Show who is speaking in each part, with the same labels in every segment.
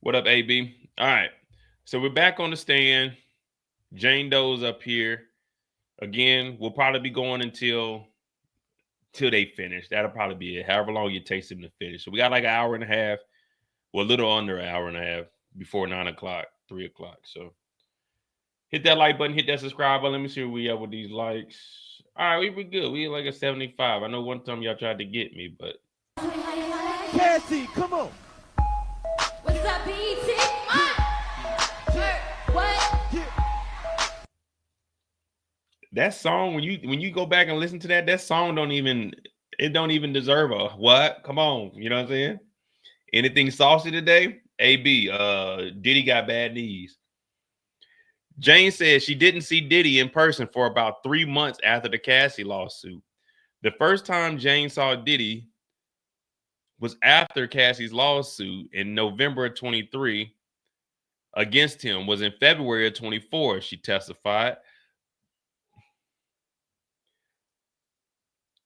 Speaker 1: What up, AB? All right. So we're back on the stand. Jane Doe's up here. Again, we'll probably be going until they finish. That'll probably be it. However long it takes them to finish. So we got like an hour and a half. Well, a little under an hour and a half before 9 o'clock, 3 o'clock. So hit that like button, hit that subscribe button. Let me see where we at with these likes. All right, we good. We like a 75. I know one time y'all tried to get me, but
Speaker 2: Cassie, come on.
Speaker 3: What's up, BT? What?
Speaker 1: that song when you go back and listen to that song don't even deserve a what? Come on, you know what I'm saying? Anything saucy today? AB, Diddy got bad knees. Jane says she didn't see Diddy in person for about 3 months after the Cassie lawsuit. The first time Jane saw Diddy was after Cassie's lawsuit in November of 23 against him was in February of 24, she testified.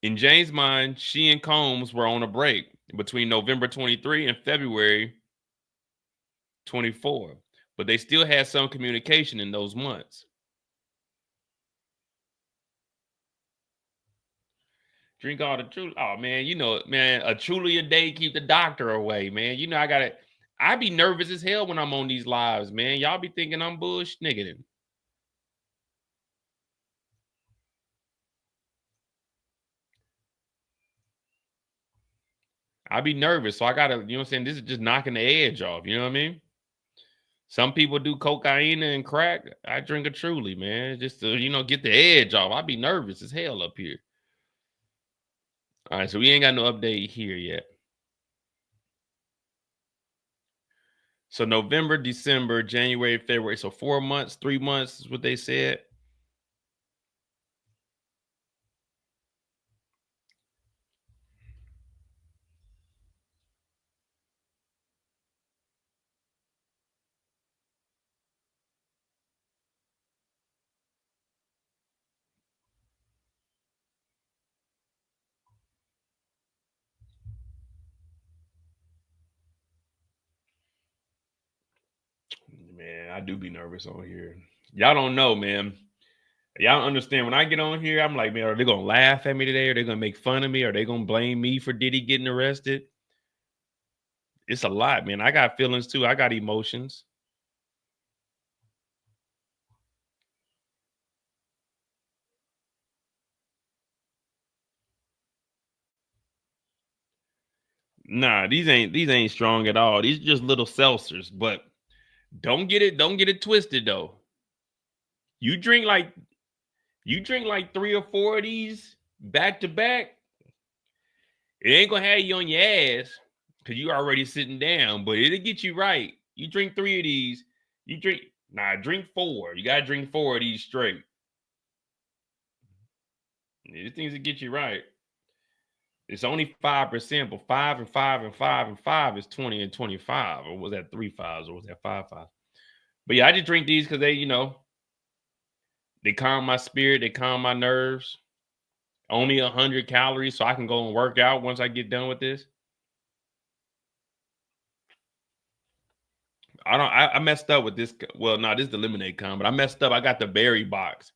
Speaker 1: In Jane's mind, she and Combs were on a break between November 23 and February 24, but they still had some communication in those months. Drink all the truth. Oh man, you know, man, a truly a day keep the doctor away, man. You know, I be nervous as hell when I'm on these lives, man. Y'all be thinking I'm bullshit nigga. I be nervous, so I gotta, you know what I'm saying? This is just knocking the edge off, you know what I mean? Some people do cocaine and crack. I drink a truly, man, just to, get the edge off. I be nervous as hell up here. All right, so we ain't got no update here yet. So November, December, January, February. So 4 months, 3 months is what they said. Man, I do be nervous on here. Y'all don't know, man. Y'all don't understand. When I get on here, I'm like, man, are they gonna laugh at me today? Are they gonna make fun of me? Are they gonna blame me for Diddy getting arrested? It's a lot, man. I got feelings too. I got emotions. Nah, these ain't strong at all. These are just little seltzers, but don't get it twisted though. You drink like you drink like 3 or 4 of these back to back, it ain't gonna have you on your ass because you already sitting down, but it'll get you right. You drink 3 of these, drink 4. You gotta drink 4 of these straight. These things will get you right. It's only 5%, but 5 and 5 and 5 and 5 is 20 and 25. Or was that 3 fives or was that 5 fives? But yeah, I just drink these because they calm my spirit, they calm my nerves. Only 100 calories, so I can go and work out once I get done with this. I messed up with this. Well, no, this is the lemonade con, but I messed up. I got the berry box,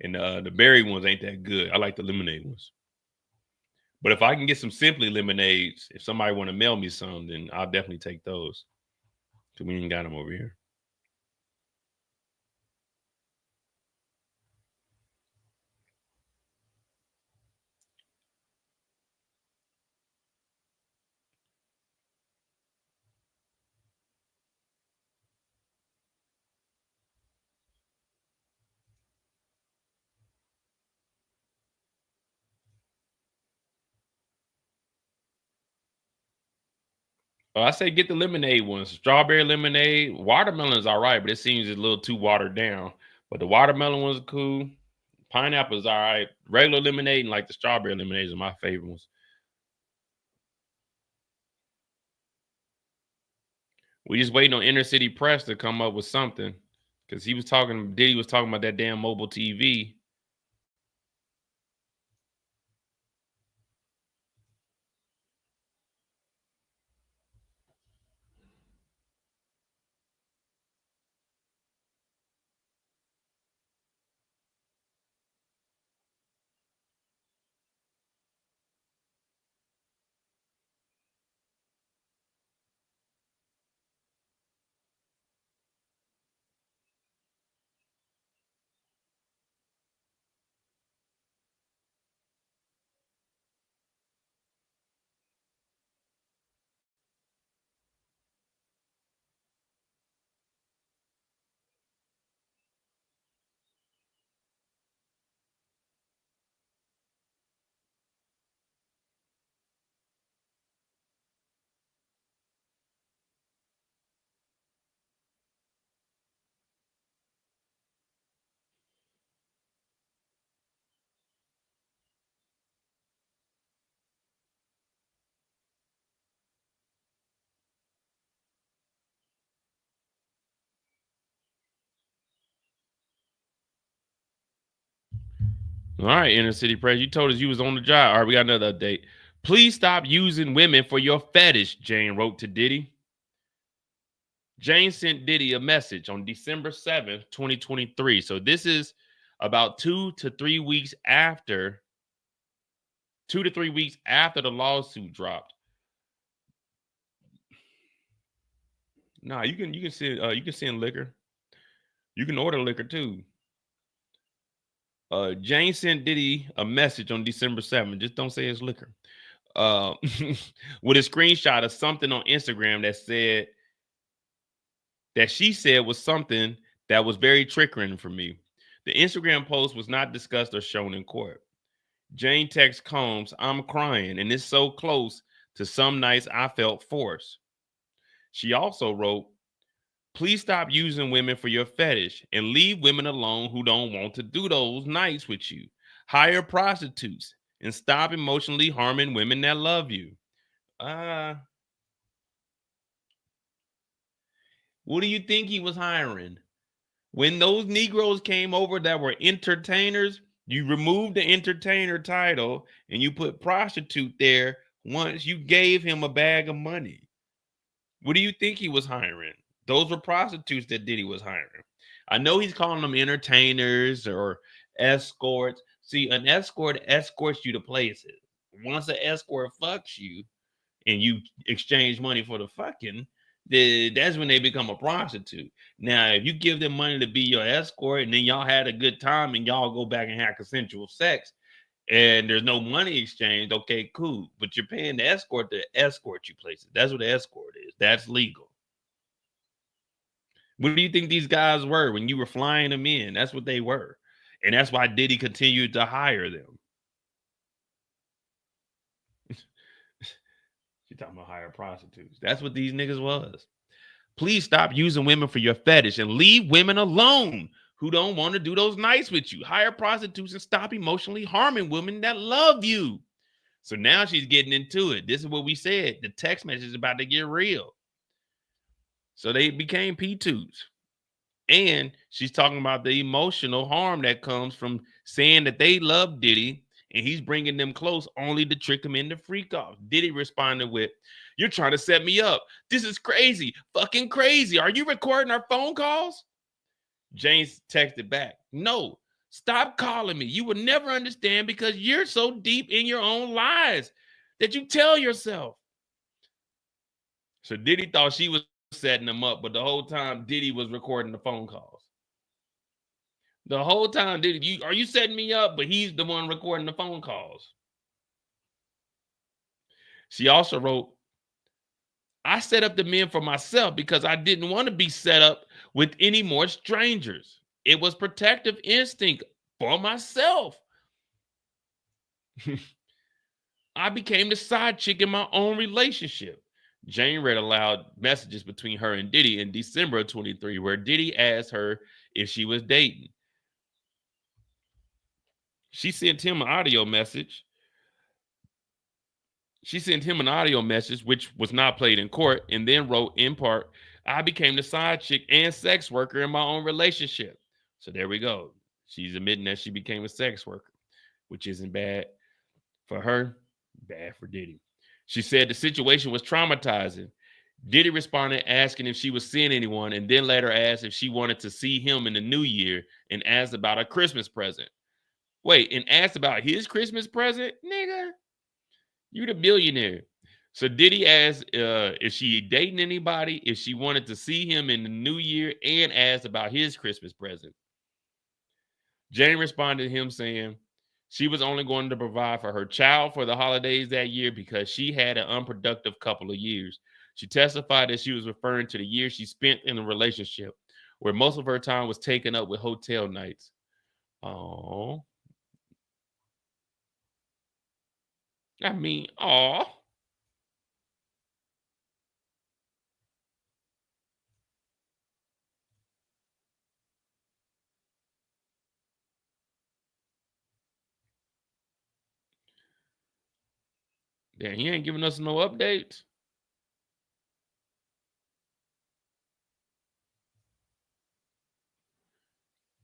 Speaker 1: and the berry ones ain't that good. I like the lemonade ones. But if I can get some Simply lemonades, if somebody want to mail me some, then I'll definitely take those. Cause we ain't got them over here. I say get the lemonade ones. Strawberry lemonade. Watermelon is all right, but it seems a little too watered down. But the watermelon ones are cool. Pineapple is all right. Regular lemonade and like the strawberry lemonades are my favorite ones. We just waiting on Inner City Press to come up with something. Cause Diddy was talking about that damn mobile TV. All right, Inner City Press. You told us you was on the job. All right, we got another update. Please stop using women for your fetish, Jane wrote to Diddy. Jane sent Diddy a message on December 7th, 2023. So this is about 2 to 3 weeks after the lawsuit dropped. Nah, you can send liquor. You can order liquor too. Jane sent Diddy a message on December 7th. Just don't say it's liquor. Uh, with a screenshot of something on Instagram that she said was something that was very triggering for me. The Instagram post was not discussed or shown in court. Jane texts Combs, I'm crying, and it's so close to some nights I felt forced. She also wrote, please stop using women for your fetish and leave women alone who don't want to do those nights with you. Hire prostitutes and stop emotionally harming women that love you. What do you think he was hiring? When those Negroes came over that were entertainers, you removed the entertainer title and you put prostitute there once you gave him a bag of money. What do you think he was hiring? Those were prostitutes that Diddy was hiring. I know he's calling them entertainers or escorts. See, an escort escorts you to places. Once an escort fucks you and you exchange money for the fucking, that's when they become a prostitute. Now, if you give them money to be your escort and then y'all had a good time and y'all go back and have consensual sex and there's no money exchange, okay, cool. But you're paying the escort to escort you places. That's what the escort is. That's legal. What do you think these guys were when you were flying them in? That's what they were. And that's why Diddy continued to hire them. She's talking about hire prostitutes. That's what these niggas was. Please stop using women for your fetish and leave women alone who don't want to do those nights with you. Hire prostitutes and stop emotionally harming women that love you. So now she's getting into it. This is what we said. The text message is about to get real. So they became P2s. And she's talking about the emotional harm that comes from saying that they love Diddy and he's bringing them close only to trick them into freak off. Diddy responded with, you're trying to set me up. This is crazy. Fucking crazy. Are you recording our phone calls? James texted back, no, stop calling me. You will never understand because you're so deep in your own lies that you tell yourself. So Diddy thought she was setting him up, but the whole time Diddy was recording the phone calls. The whole time, Diddy, are you setting me up? But he's the one recording the phone calls. She also wrote, I set up the men for myself because I didn't want to be set up with any more strangers. It was protective instinct for myself. I became the side chick in my own relationship. Jane read aloud messages between her and Diddy in December of 23, where Diddy asked her if she was dating. She sent him an audio message. Which was not played in court, and then wrote in part, I became the side chick and sex worker in my own relationship. So there we go. She's admitting that she became a sex worker, which isn't bad for her, bad for Diddy. She said the situation was traumatizing. Diddy responded asking if she was seeing anyone, and then later asked if she wanted to see him in the new year and asked about a Christmas present. Wait, and asked about his Christmas present? Nigga, you the billionaire. So Diddy asked if she dating anybody, if she wanted to see him in the new year, and asked about his Christmas present. Jane responded to him saying she was only going to provide for her child for the holidays that year because she had an unproductive couple of years. She testified that she was referring to the years she spent in a relationship where most of her time was taken up with hotel nights. Oh, I mean, oh. Yeah, he ain't giving us no updates.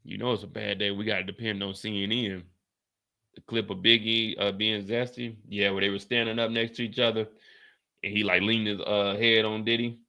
Speaker 1: You know it's a bad day. We got to depend on CNN. The clip of Biggie being zesty. Yeah, where they were standing up next to each other and he like leaned his head on Diddy.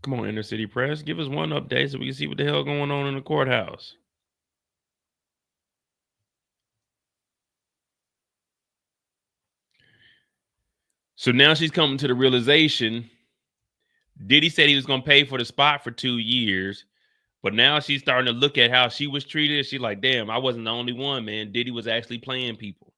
Speaker 1: Come on, Inner City Press. Give us one update so we can see what the hell going on in the courthouse. So now she's coming to the realization. Diddy said he was going to pay for the spot for 2 years, but now she's starting to look at how she was treated. She's like, damn, I wasn't the only one, man. Diddy was actually playing people.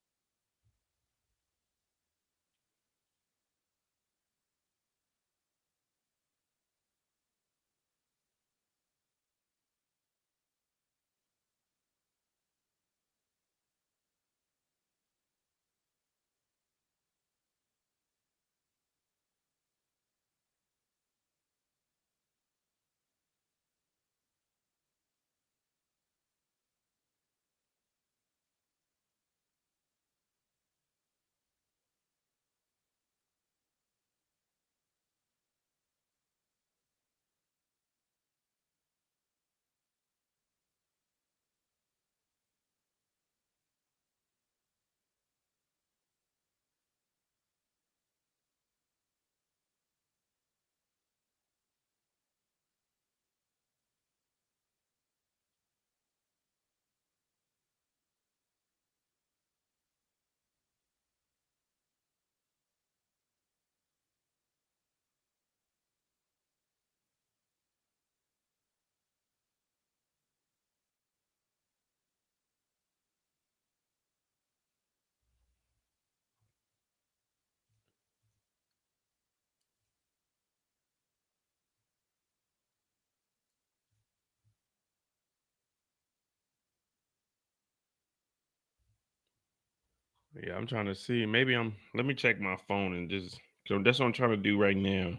Speaker 1: Yeah, I'm trying to see. Let me check my phone and just, so that's what I'm trying to do right now.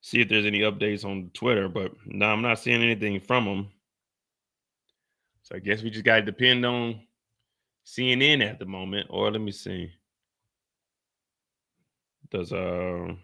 Speaker 1: See if there's any updates on Twitter, but no, I'm not seeing anything from them. So I guess we just got to depend on CNN at the moment. Or let me see. Does no,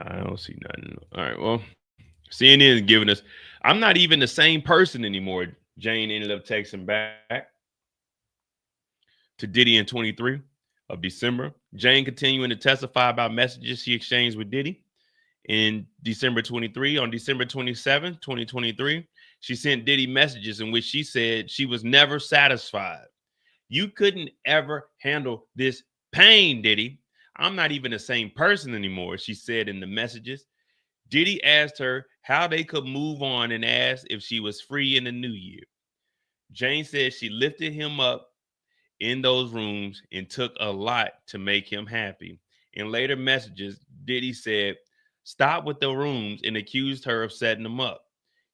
Speaker 1: I don't see nothing. All right, well, CNN is giving us. I'm not even the same person anymore. Jane ended up texting back to Diddy in 23 of December. Jane continuing to testify about messages she exchanged with Diddy in December 23. On December 27, 2023, she sent Diddy messages in which she said she was never satisfied. You couldn't ever handle this pain, Diddy. I'm not even the same person anymore, she said in the messages. Diddy asked her how they could move on and asked if she was free in the new year. Jane said she lifted him up in those rooms and took a lot to make him happy. In later messages, Diddy said, "Stop with the rooms," and accused her of setting them up.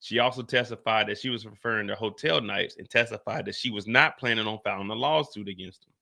Speaker 1: She also testified that she was referring to hotel nights and testified that she was not planning on filing a lawsuit against him.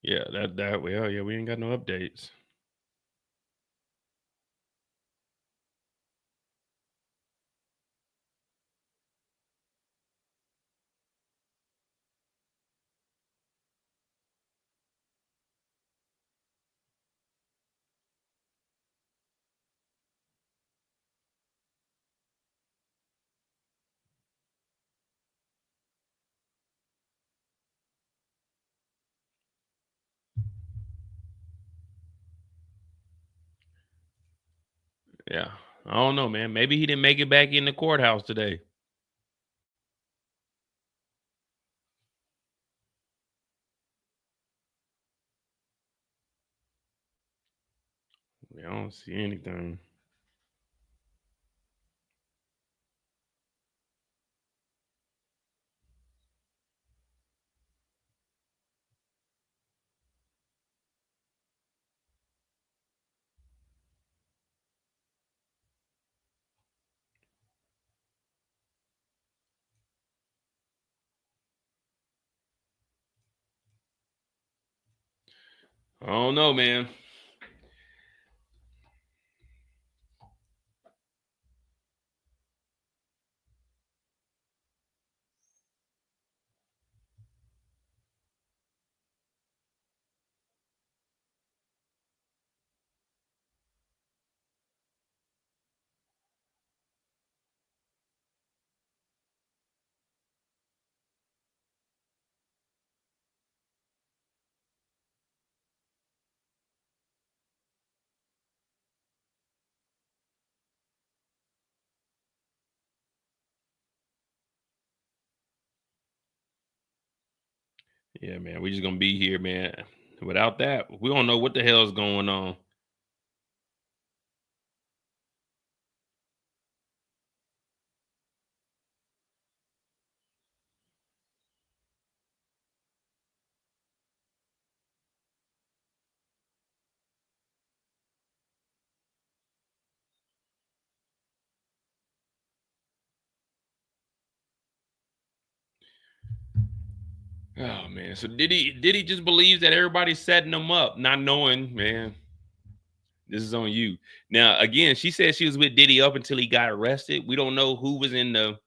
Speaker 1: Yeah, that well, yeah, we ain't got no updates. Yeah, I don't know, man. Maybe he didn't make it back in the courthouse today. I don't see anything. I don't know, man. Yeah, man. We just gonna be here, man. Without that, we don't know what the hell's going on. Oh man. So did he just believes that everybody's setting him up, not knowing, man, this is on you. Now, again, she said she was with Diddy up until he got arrested. We don't know who was in the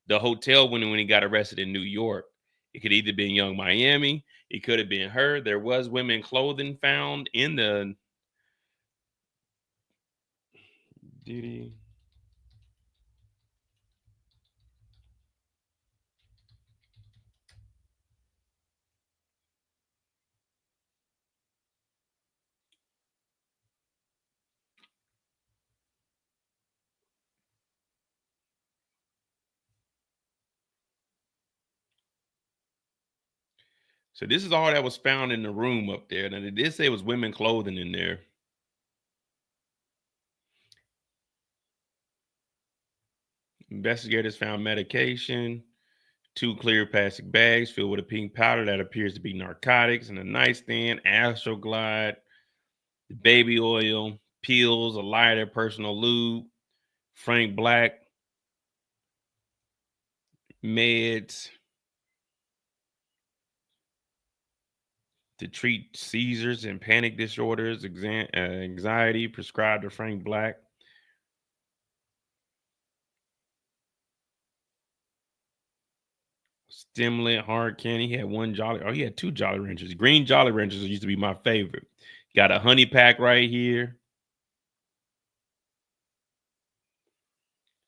Speaker 1: hotel when he got arrested in New York. It could either been Young Miami, it could have been her. There was women clothing found in the Diddy. So this is all that was found in the room up there. Now they did say it was women clothing in there. Investigators found medication, 2 clear plastic bags filled with a pink powder that appears to be narcotics, and a nightstand, Astroglide, baby oil, pills, a lighter, personal lube, Frank Black, meds to treat seizures and panic disorders, anxiety, prescribed to Frank Black. Stimulant, hard candy. He had one Jolly. Oh, he had 2 Jolly Ranchers. Green Jolly Ranchers used to be my favorite. Got a honey pack right here.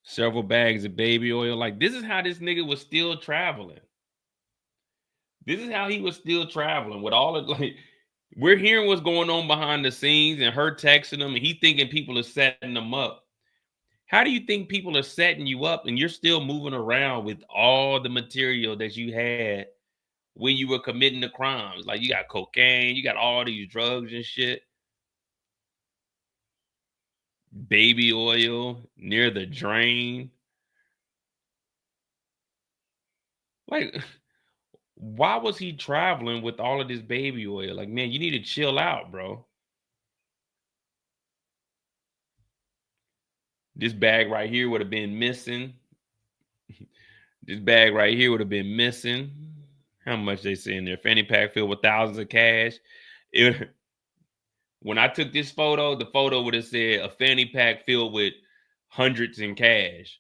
Speaker 1: Several bags of baby oil. Like, this is how this nigga was still traveling. This is how he was still traveling with all of, like, we're hearing what's going on behind the scenes and her texting him and he thinking people are setting them up. How do you think people are setting you up and you're still moving around with all the material that you had when you were committing the crimes? Like, you got cocaine, you got all these drugs and shit. Baby oil near the drain. Like, why was he traveling with all of this baby oil? Like, man, you need to chill out, bro. This bag right here would have been missing. This bag right here would have been missing. How much they say in there? Fanny pack filled with thousands of cash. When I took this photo, the photo would have said a fanny pack filled with hundreds in cash.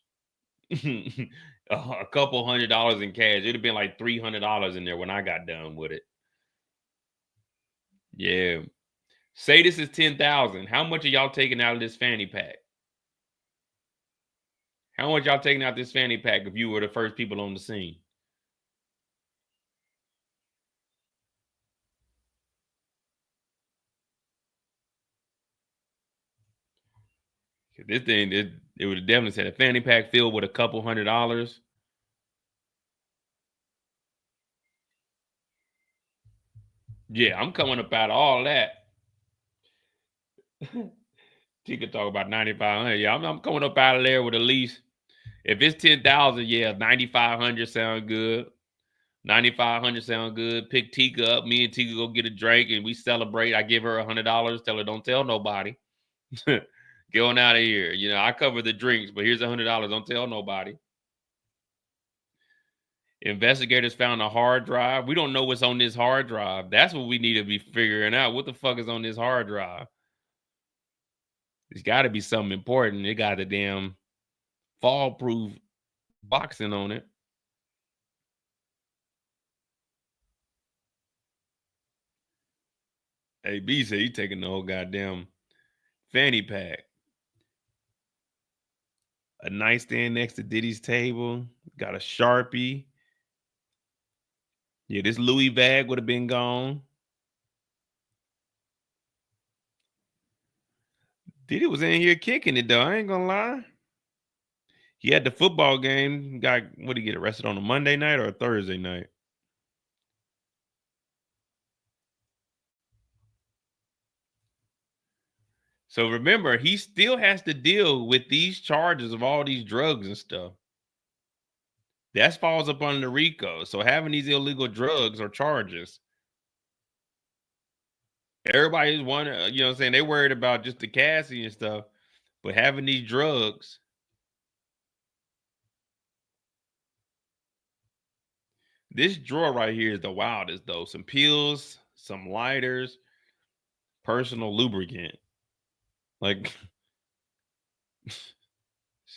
Speaker 1: A couple $100 in cash. It'd have been like $300 in there when I got done with it. Yeah. Say this is 10,000. How much are y'all taking out of this fanny pack? How much y'all taking out this fanny pack if you were the first people on the scene? This thing, it would have definitely said a fanny pack filled with a couple $100. Yeah, I'm coming up out of all that. She could talk about 9,500. Yeah, I'm coming up out of there with at least, if it's 10,000, yeah, 9,500 sound good. 9,500 sound good. Pick Tika up. Me and Tika go get a drink and we celebrate. I give her $100. Tell her don't tell nobody. Get on out of here. You know, I cover the drinks, but here's $100. Don't tell nobody. Investigators found a hard drive. We don't know what's on this hard drive. That's what we need to be figuring out. What the fuck is on this hard drive? There's got to be something important. It got a damn fall-proof boxing on it. AB said he taking the whole goddamn fanny pack. A nightstand next to Diddy's table. Got a Sharpie. Yeah, this Louis bag would have been gone. Diddy was in here kicking it though. I ain't gonna lie. He had the football game. What did he get arrested on a Monday night or a Thursday night? So remember, he still has to deal with these charges of all these drugs and stuff. That falls up under RICO. So having these illegal drugs or charges, everybody's wondering, you know what I'm saying? They worried about just the Cassie and stuff, but having these drugs. This drawer right here is the wildest though. Some pills, some lighters, personal lubricant. Like, this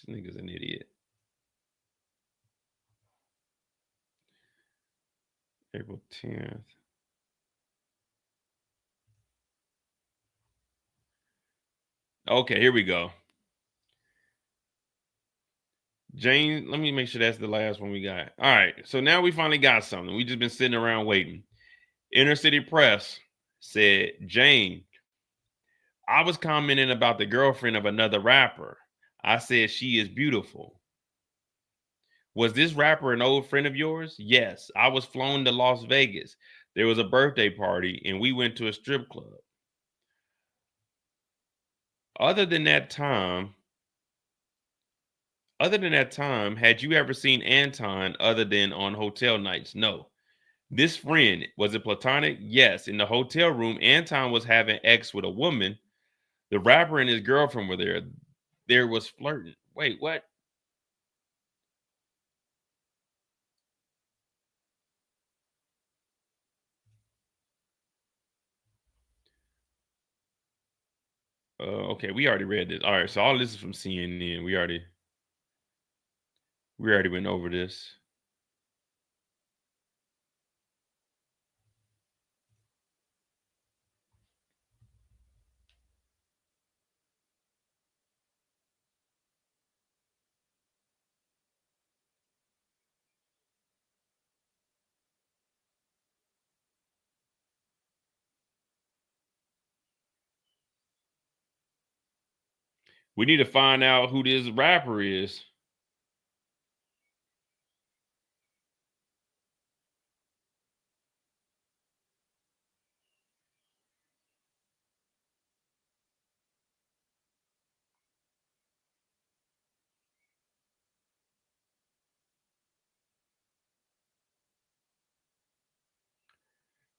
Speaker 1: nigga's an idiot. April 10th. Okay, here we go. Jane, let me make sure that's the last one we got. All right, so now we finally got something. We just been sitting around waiting. Inner City Press said, Jane, I was commenting about the girlfriend of another rapper. I said she is beautiful. Was this rapper an old friend of yours? Yes, I was flown to Las Vegas. There was a birthday party, and we went to a strip club. Other than that time, had you ever seen Anton other than on hotel nights? No. This friend, was it platonic? Yes. In the hotel room, Anton was having sex with a woman. The rapper and his girlfriend were there. There was flirting. Wait, what? Okay, we already read this. All right, so all this is from CNN. We already went over this. We need to find out who this rapper is.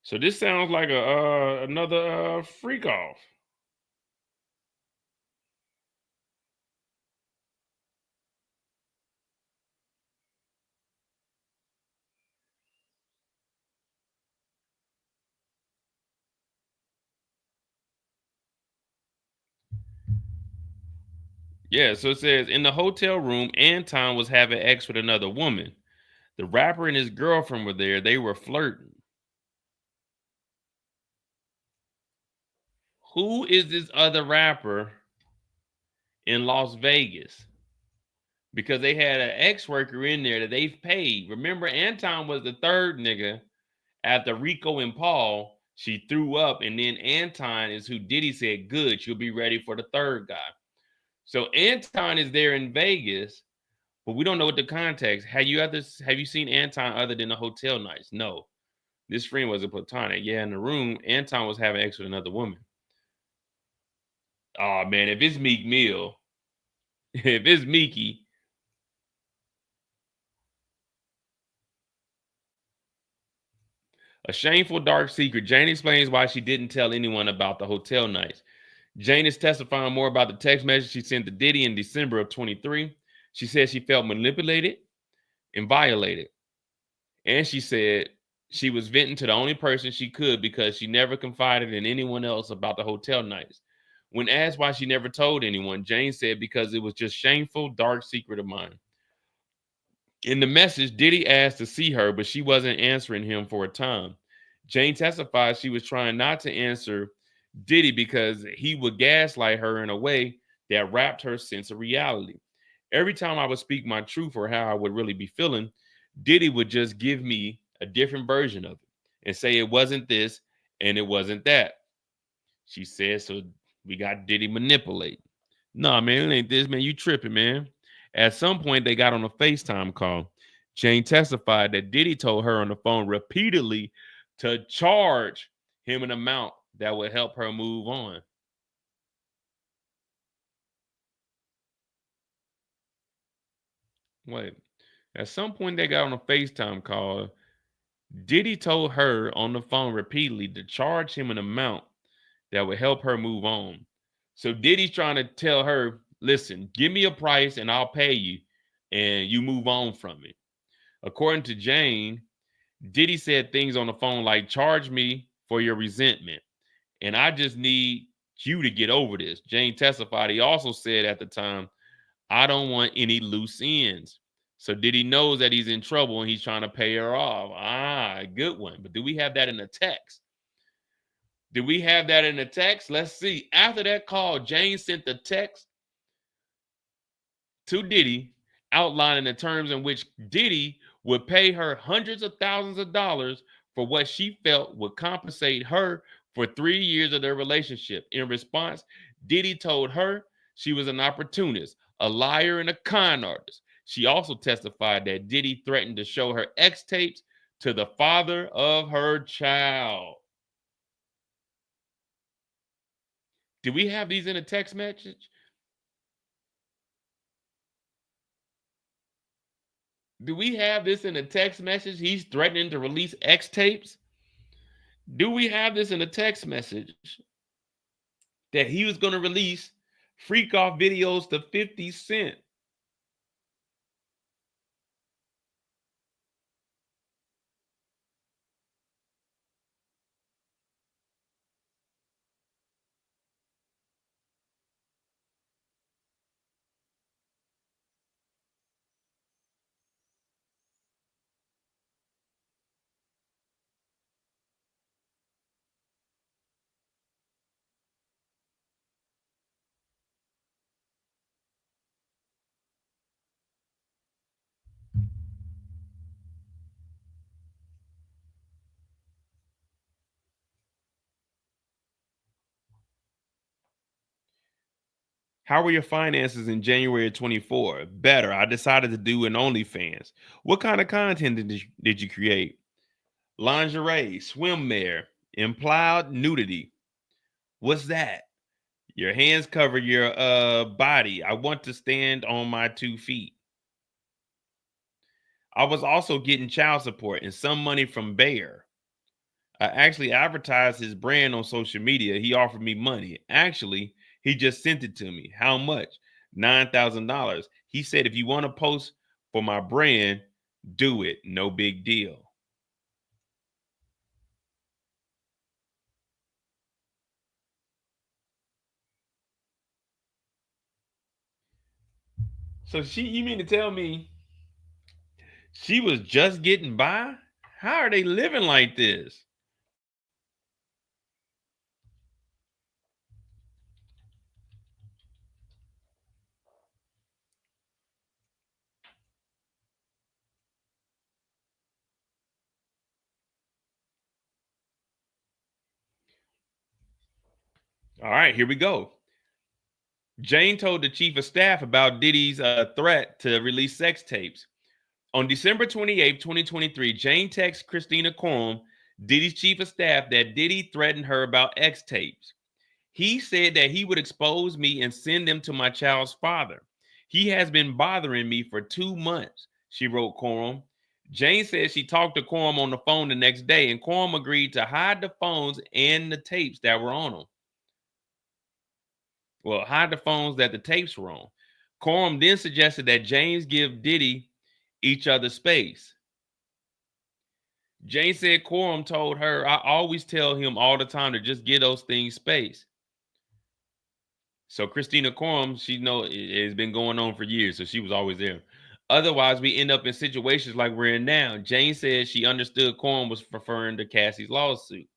Speaker 1: So this sounds like another freak off. Yeah, so it says in the hotel room, Anton was having sex with another woman. The rapper and his girlfriend were there. They were flirting. Who is this other rapper in Las Vegas? Because they had an ex-worker in there that they've paid. Remember, Anton was the third nigga after Rico and Paul. She threw up, and then Anton is who Diddy said, good, she'll be ready for the third guy. So Anton is there in Vegas, but we don't know what the context. Have you seen Anton other than the hotel nights? No. This friend was a platonic. Yeah, in the room, Anton was having sex with another woman. Oh man, if it's Meek Mill, if it's Meeky, a shameful dark secret. Jane explains why she didn't tell anyone about the hotel nights. Jane is testifying more about the text message she sent to Diddy in December of 23. She said she felt manipulated and violated. And she said she was venting to the only person she could because she never confided in anyone else about the hotel nights. When asked why she never told anyone, Jane said because it was just shameful, dark secret of mine. In the message, Diddy asked to see her, but she wasn't answering him for a time. Jane testified she was trying not to answer Diddy because he would gaslight her in a way that wrapped her sense of reality. Every time I would speak my truth or how I would really be feeling, Diddy would just give me a different version of it and say it wasn't this and it wasn't that. She said, so we got Diddy manipulate. Nah, man, it ain't this, man. You tripping, man. At some point, they got on a FaceTime call. Jane testified that Diddy told her on the phone repeatedly to charge him an amount that would help her move on. Wait, at some point, they got on a FaceTime call. Diddy told her on the phone repeatedly to charge him an amount that would help her move on. So Diddy's trying to tell her, listen, give me a price and I'll pay you and you move on from it. According to Jane, Diddy said things on the phone like, charge me for your resentment. And I just need you to get over this. Jane testified. He also said at the time, I don't want any loose ends. So Diddy knows that he's in trouble and he's trying to pay her off. Ah, good one. But do we have that in the text? Did we have that in the text? Let's see. After that call, Jane sent the text to Diddy outlining the terms in which Diddy would pay her hundreds of thousands of dollars for what she felt would compensate her for 3 years of their relationship. In response, Diddy told her she was an opportunist, a liar, and a con artist. She also testified that Diddy threatened to show her ex tapes to the father of her child. Do we have these in a text message? Do we have this in a text message? He's threatening to release X tapes. Do we have this in a text message that he was going to release freak off videos to 50 Cent? How were your finances in January of 24? Better. I decided to do an OnlyFans. What kind of content did you create? Lingerie, swimwear, implied nudity. What's that? Your hands cover your body. I want to stand on my 2 feet. I was also getting child support and some money from Bayer. I actually advertised his brand on social media. He offered me money. Actually, he just sent it to me. How much? $9,000. He said, if you want to post for my brand, do it. No big deal. So you mean to tell me she was just getting by? How are they living like this? All right, here we go. Jane told the chief of staff about Diddy's threat to release sex tapes. On December 28th, 2023, Jane texted Christina Courtroom, Diddy's chief of staff, that Diddy threatened her about X tapes. He said that he would expose me and send them to my child's father. He has been bothering me for 2 months, she wrote Courtroom. Jane said she talked to Courtroom on the phone the next day, and Courtroom agreed to hide the phones and the tapes that were on them. Well, hide the phones that the tapes were on. Corum then suggested that James give Diddy each other space. Jane said Corum told her, I always tell him all the time to just give those things space. So Christina Corum, she know it has been going on for years, so she was always there. Otherwise, we end up in situations like we're in now. Jane said she understood Corum was referring to Cassie's lawsuit.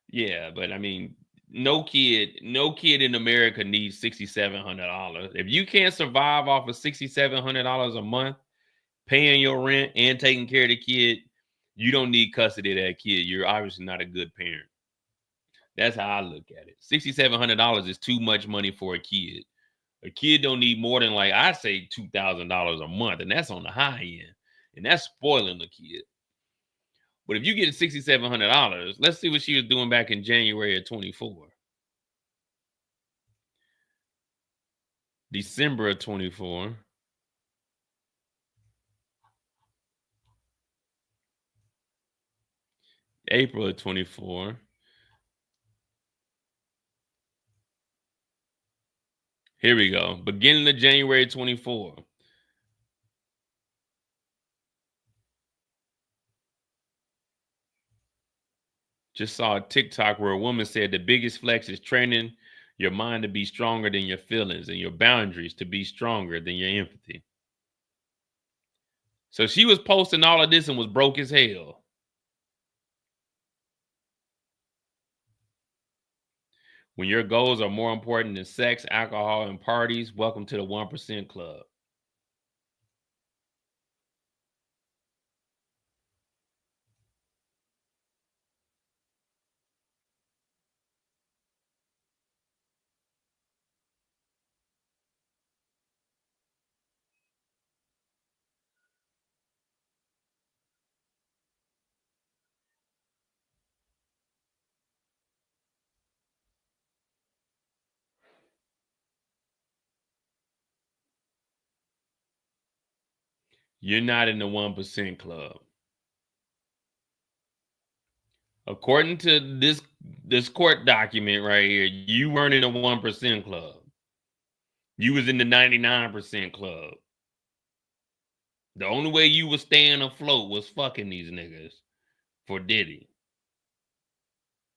Speaker 1: Yeah, but I mean, no kid in America needs $6,700. If you can't survive off of $6,700 a month, paying your rent and taking care of the kid, you don't need custody of that kid. You're obviously not a good parent. That's how I look at it. $6,700 is too much money for a kid. A kid don't need more than, like, I say $2,000 a month, and that's on the high end, and that's spoiling the kid. But if you get $6,700, let's see what she was doing back in January of 24. December of 24. April of 24. Here we go. Beginning of January 24. Just saw a TikTok where a woman said the biggest flex is training your mind to be stronger than your feelings and your boundaries to be stronger than your empathy. So she was posting all of this and was broke as hell. When your goals are more important than sex, alcohol, and parties, welcome to the 1% club. You're not in the 1% club. According to this court document right here, you weren't in the 1% club. You was in the 99% club. The only way you was staying afloat was fucking these niggas for Diddy.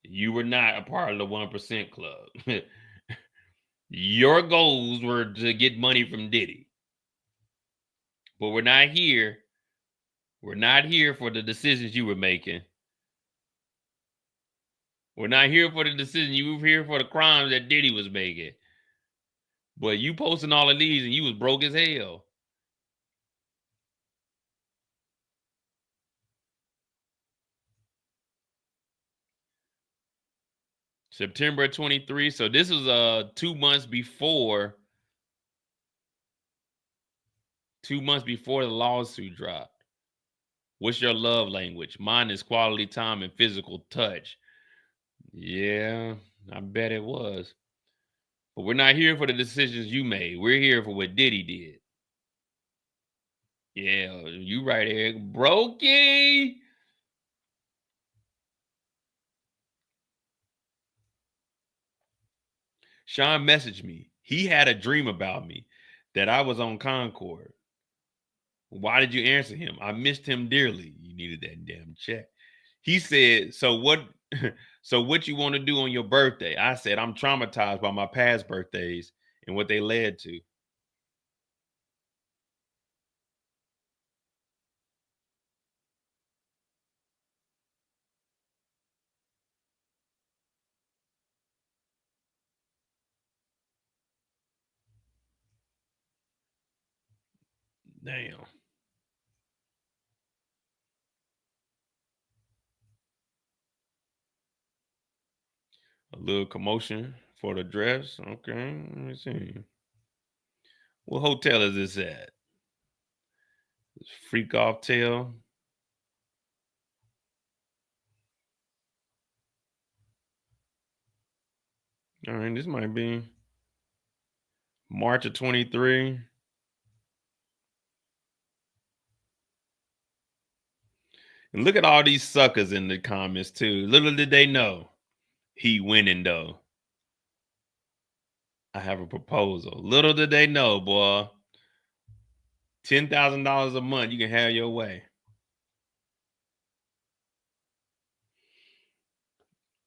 Speaker 1: You were not a part of the 1% club. Your goals were to get money from Diddy. But we're not here. We're not here for the decisions you were making. We're not here for the decision. You were here for the crimes that Diddy was making. But you posting all of these and you was broke as hell. September 23. So this was 2 months before. 2 months before the lawsuit dropped. What's your love language? Mine is quality time and physical touch. Yeah, I bet it was. But we're not here for the decisions you made. We're here for what Diddy did. Yeah, you right, Eric. Brokey. Sean messaged me. He had a dream about me that I was on Concord. Why did you answer him? I missed him dearly. You needed that damn check. He said, so what so what you want to do on your birthday? I said, I'm traumatized by my past birthdays and what they led to. Damn. A little commotion for the dress. Okay, let me see. What hotel is this at? This Freak Off Tail. All right, this might be March of 23. And look at all these suckers in the comments too. Little did they know he winning though. I have a proposal. Little did they know, boy. $10,000 a month, you can have your way.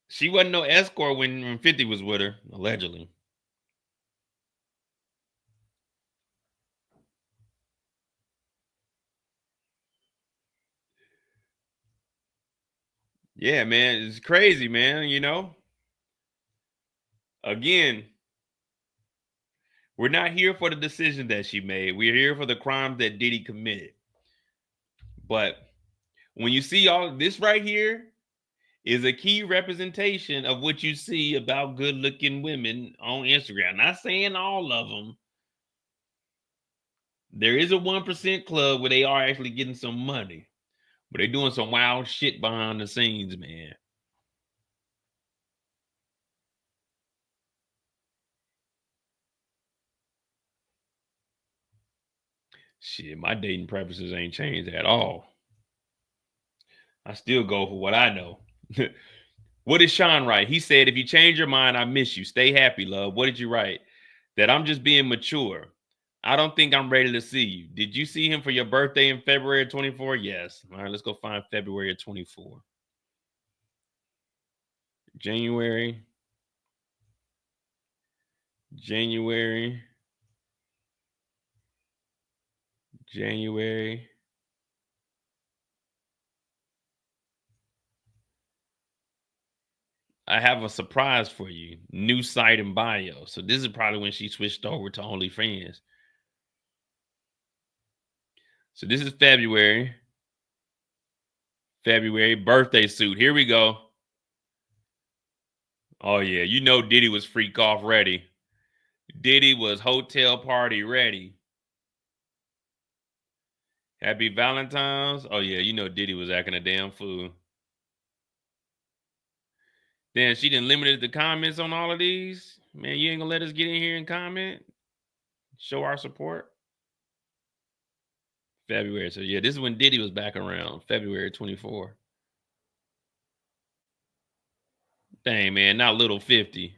Speaker 1: She wasn't no escort when 50 was with her, allegedly. Yeah, man, it's crazy, man. You know, again, we're not here for the decision that she made. We're here for the crimes that Diddy committed. But when you see all this right here is a key representation of what you see about good-looking women on Instagram. Not saying all of them. There is a 1% club where they are actually getting some money, but they're doing some wild shit behind the scenes, man. Shit, my dating preferences ain't changed at all. I still go for what I know. What did Sean write? He said, if you change your mind, I miss you. Stay happy, love. What did you write? That I'm just being mature. I don't think I'm ready to see you. Did you see him for your birthday in February of 24? Yes. All right, let's go find February of 24. January. January. I have a surprise for you. New site and bio. So this is probably when she switched over to OnlyFans. So this is February. Birthday suit. Here we go. Oh yeah, you know Diddy was freak off ready. Diddy was hotel party ready. Happy Valentine's. Oh yeah, you know Diddy was acting a damn fool. Then she done limited the comments on all of these. Man, you ain't gonna let us get in here and comment? Show our support? February. So yeah, this is when Diddy was back around, February 24. Dang, man, not little 50.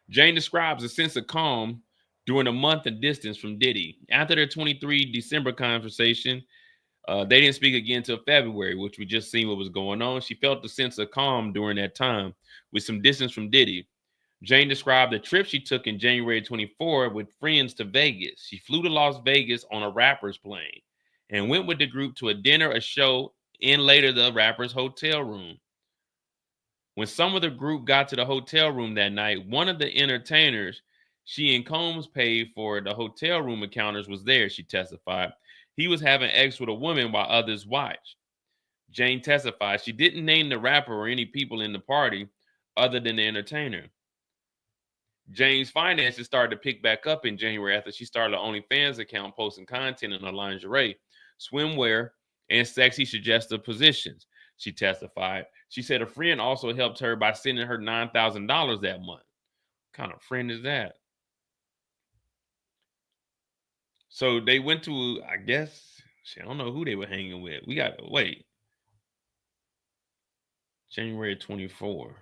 Speaker 1: Jane describes a sense of calm during a month of distance from Diddy. After their 23 December conversation, they didn't speak again until February, which we just seen what was going on. She felt a sense of calm during that time with some distance from Diddy. Jane described the trip she took in January 24 with friends to Vegas. She flew to Las Vegas on a rapper's plane and went with the group to a dinner, a show, and later the rapper's hotel room. When some of the group got to the hotel room that night, one of the entertainers she and Combs paid for the hotel room encounters was there, she testified. He was having sex with a woman while others watched. Jane testified she didn't name the rapper or any people in the party other than the entertainer. Jane's finances started to pick back up in January after she started an OnlyFans account posting content in her lingerie, swimwear, and sexy suggestive positions. She testified. She said a friend also helped her by sending her $9,000 that month. What kind of friend is that? So they went to, I guess, I don't know who they were hanging with. We got to wait. January 24.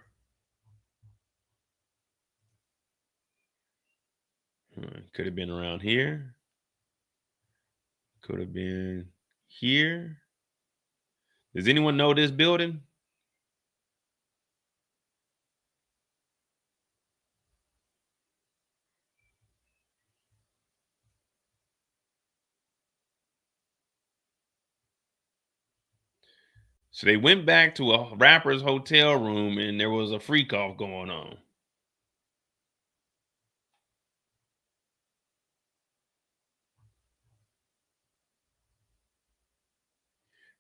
Speaker 1: Could have been around here. Could have been here. Does anyone know this building? So they went back to a rapper's hotel room and there was a freak off going on.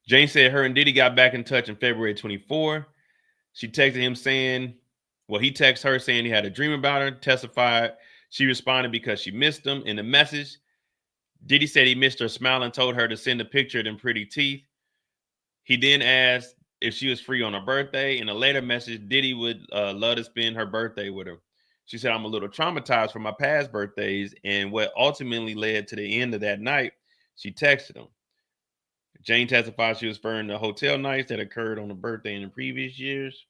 Speaker 1: Jane said her and Diddy got back in touch in February 24. She texted him saying, well, he texted her saying he had a dream about her, testified. She responded because she missed him. In the message, Diddy said he missed her smile and told her to send a picture of them pretty teeth. He then asked if she was free on her birthday. In a later message, Diddy would love to spend her birthday with her. She said, I'm a little traumatized from my past birthdays. And what ultimately led to the end of that night, she texted him. Jane testified she was referring to hotel nights that occurred on her birthday in the previous years.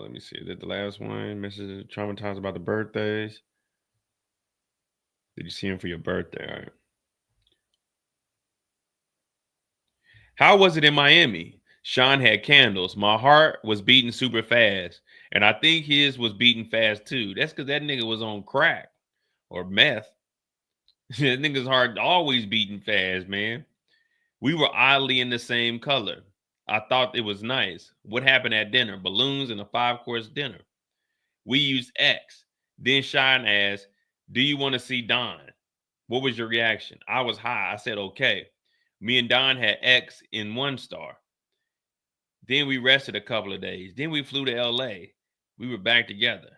Speaker 1: Let me see. Is that the last one? Message traumatized about the birthdays. Did you see him for your birthday? All right. How was it in Miami? Sean had candles. My heart was beating super fast. And I think his was beating fast too. That's because that nigga was on crack or meth. That nigga's heart always beating fast, man. We were oddly in the same color. I thought it was nice. What happened at dinner? Balloons and a 5-course dinner. We used X. Then Sean asked, do you want to see Don? What was your reaction? I was high. I said, okay. Me and Don had X in 1 star. Then we rested a couple of days. Then we flew to LA. We were back together.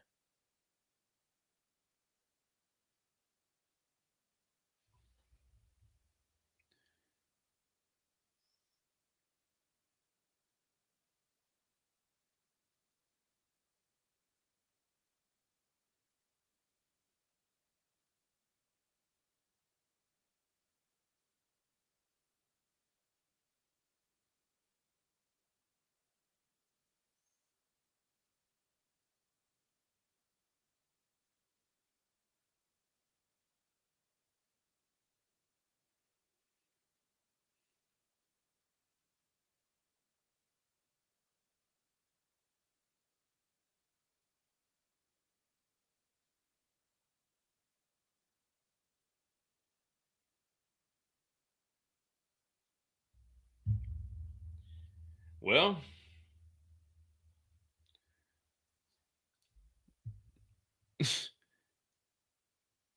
Speaker 1: Well,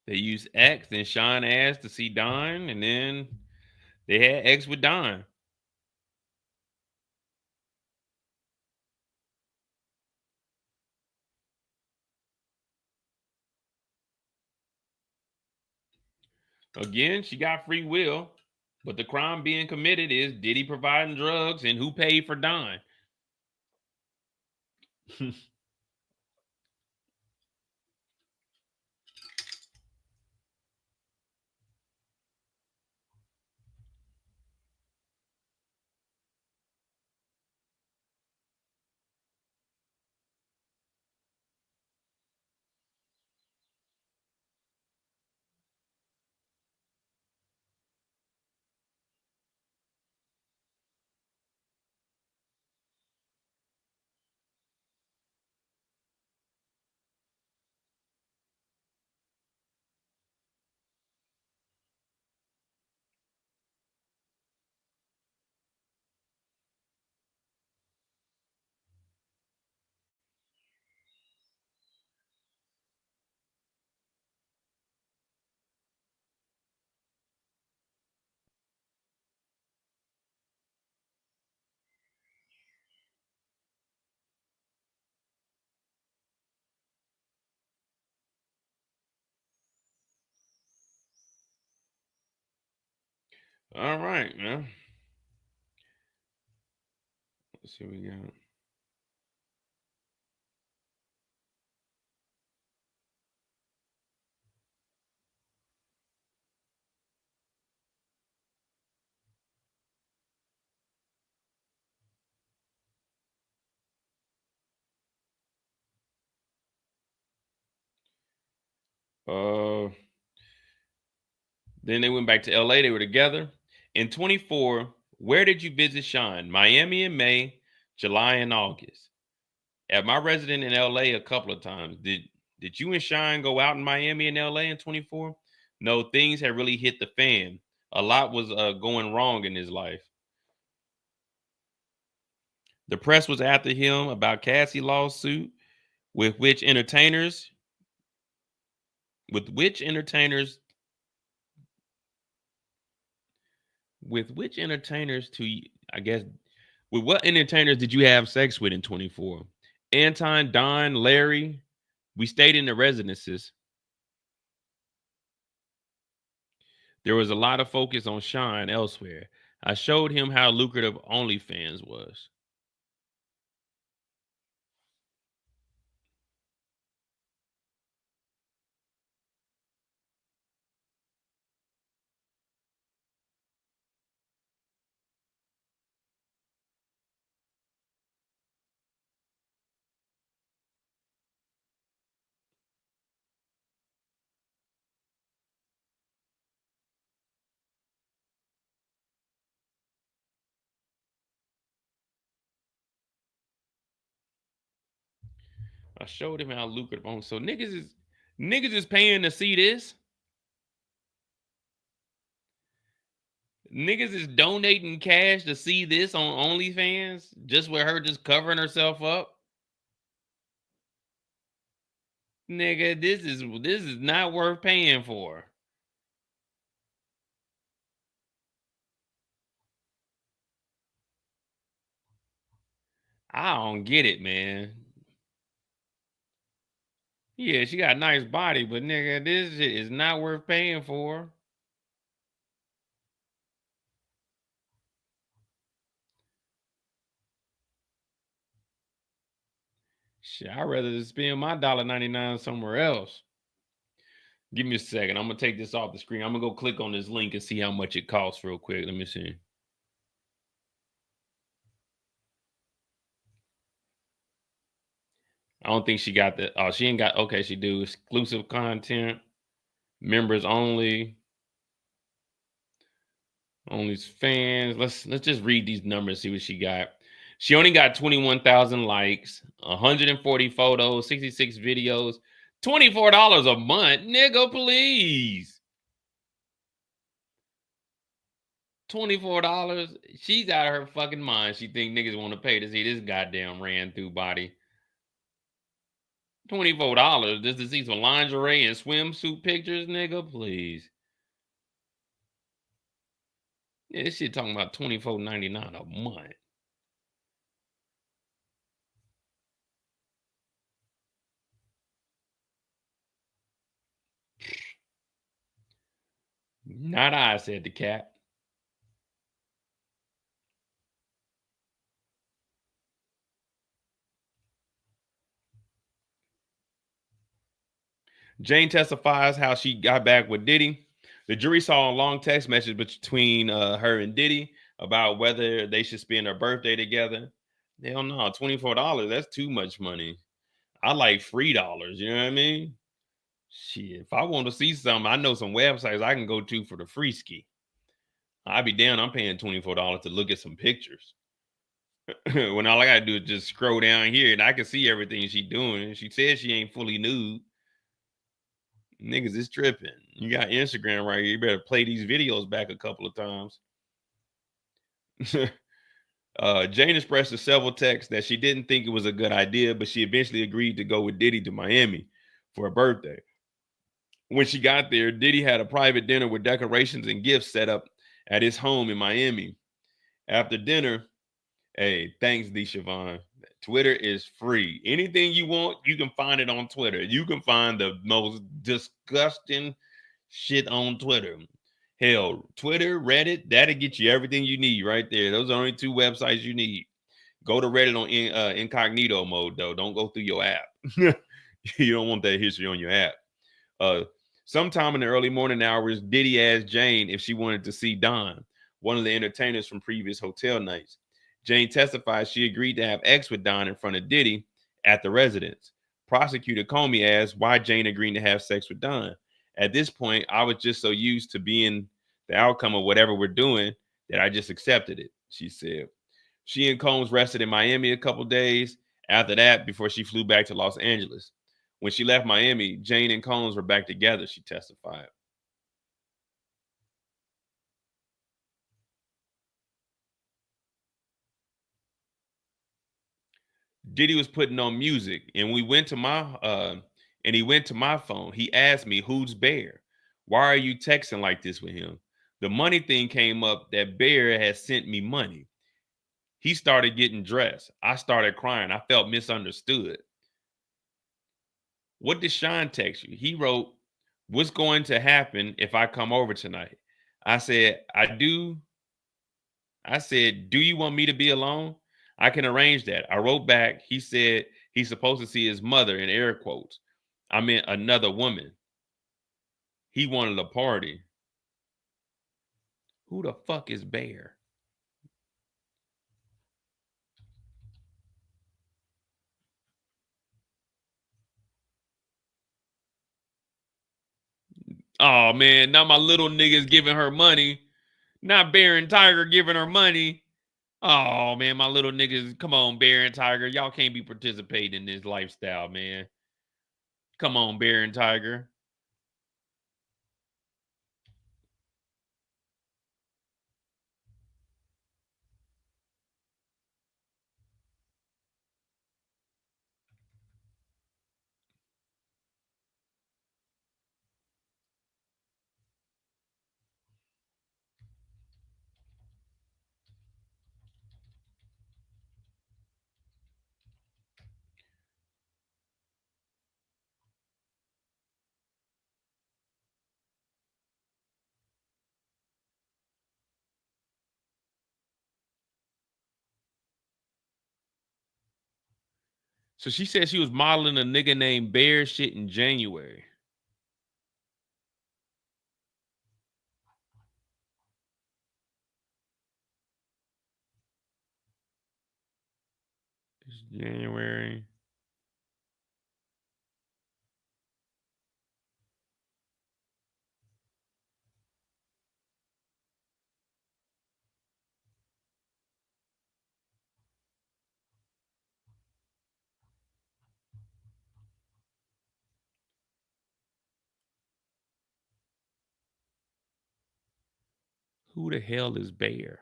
Speaker 1: they used X. Then Sean asked to see Don. And then they had X with Don. Again, she got free will, but the crime being committed is Diddy providing drugs and who paid for Don. All right, man. Let's see what we got. Then they went back to LA. They were together. In 24, where did you visit Sean? Miami in May, July and August. At my resident in LA a couple of times. Did you and Sean go out in Miami and LA in 24? No, things had really hit the fan. A lot was going wrong in his life. The press was after him about Cassie lawsuit, with which entertainers, with which entertainers, with which entertainers to, I guess, with what entertainers did you have sex with in 24? Anton, Don, Larry. We stayed in the residences. There was a lot of focus on Sean elsewhere. I showed him how lucrative OnlyFans was. I showed him how lucrative on. So niggas is paying to see this. Niggas is donating cash to see this on OnlyFans just with her just covering herself up. Nigga, this is not worth paying for. I don't get it, man. Yeah, she got a nice body, but nigga, this shit is not worth paying for. Shit, I'd rather spend my $1.99 somewhere else. Give me a second. I'm gonna take this off the screen. I'm gonna go click on this link and see how much it costs real quick. Let me see. I don't think she got the. Oh, she ain't got. Okay, she do exclusive content, members only, only fans. Let's just read these numbers. See what she got. She only got 21,000 likes, 140 photos, 66 videos, $24 a month. Nigga, please. $24. She's out of her fucking mind. She think niggas want to pay to see this goddamn ran through body. $24 just to see some lingerie and swimsuit pictures, nigga, please. Yeah, this shit talking about $24.99 a month. Not I, said the cat. Jane testifies how she got back with Diddy. The jury saw a long text message between her and Diddy about whether they should spend their birthday together. Hell no, $24. That's too much money. I like free dollars. You know what I mean? Shit, if I want to see something, I know some websites I can go to for the free ski. I'd be down. I'm paying $24 to look at some pictures. When all I gotta do is just scroll down here and I can see everything she's doing. She says she ain't fully nude. Niggas is tripping. You got Instagram right here. You better play these videos back a couple of times. Jane expressed to several texts that she didn't think it was a good idea, but she eventually agreed to go with Diddy to Miami for her birthday. When she got there, Diddy had a private dinner with decorations and gifts set up at his home in Miami. After dinner, hey, thanks, D. Siobhan. Twitter is free. Anything you want, you can find it on Twitter. You can find the most disgusting shit on Twitter. Hell, Twitter, Reddit, that'll get you everything you need right there. Those are only two websites you need. Go to Reddit on incognito mode, though. Don't go through your app. You don't want that history on your app. Sometime in the early morning hours, Diddy asked Jane if she wanted to see Don, one of the entertainers from previous hotel nights. Jane testified she agreed to have sex with Don in front of Diddy at the residence. Prosecutor Comey asked why Jane agreed to have sex with Don. At this point, I was just so used to being the outcome of whatever we're doing that I just accepted it, she said. She and Combs rested in Miami a couple days after that before she flew back to Los Angeles. When she left Miami, Jane and Combs were back together, she testified. Diddy was putting on music, and he went to my phone. He asked me, "Who's Bear? Why are you texting like this with him?" The money thing came up that Bear had sent me money. He started getting dressed. I started crying. I felt misunderstood. What did Sean text you? He wrote, "What's going to happen if I come over tonight?" I said, "I do." I said, "Do you want me to be alone? I can arrange that." I wrote back. He said he's supposed to see his mother, in air quotes. I meant another woman. He wanted a party. Who the fuck is Bear? Oh man, now my little niggas giving her money. Not Bear and Tiger giving her money. Oh man, my little niggas, come on, Bear and Tiger. Y'all can't be participating in this lifestyle, man. Come on, Bear and Tiger. So she said she was modeling a nigga named Bear shit in January. It's January. Who the hell is Bear?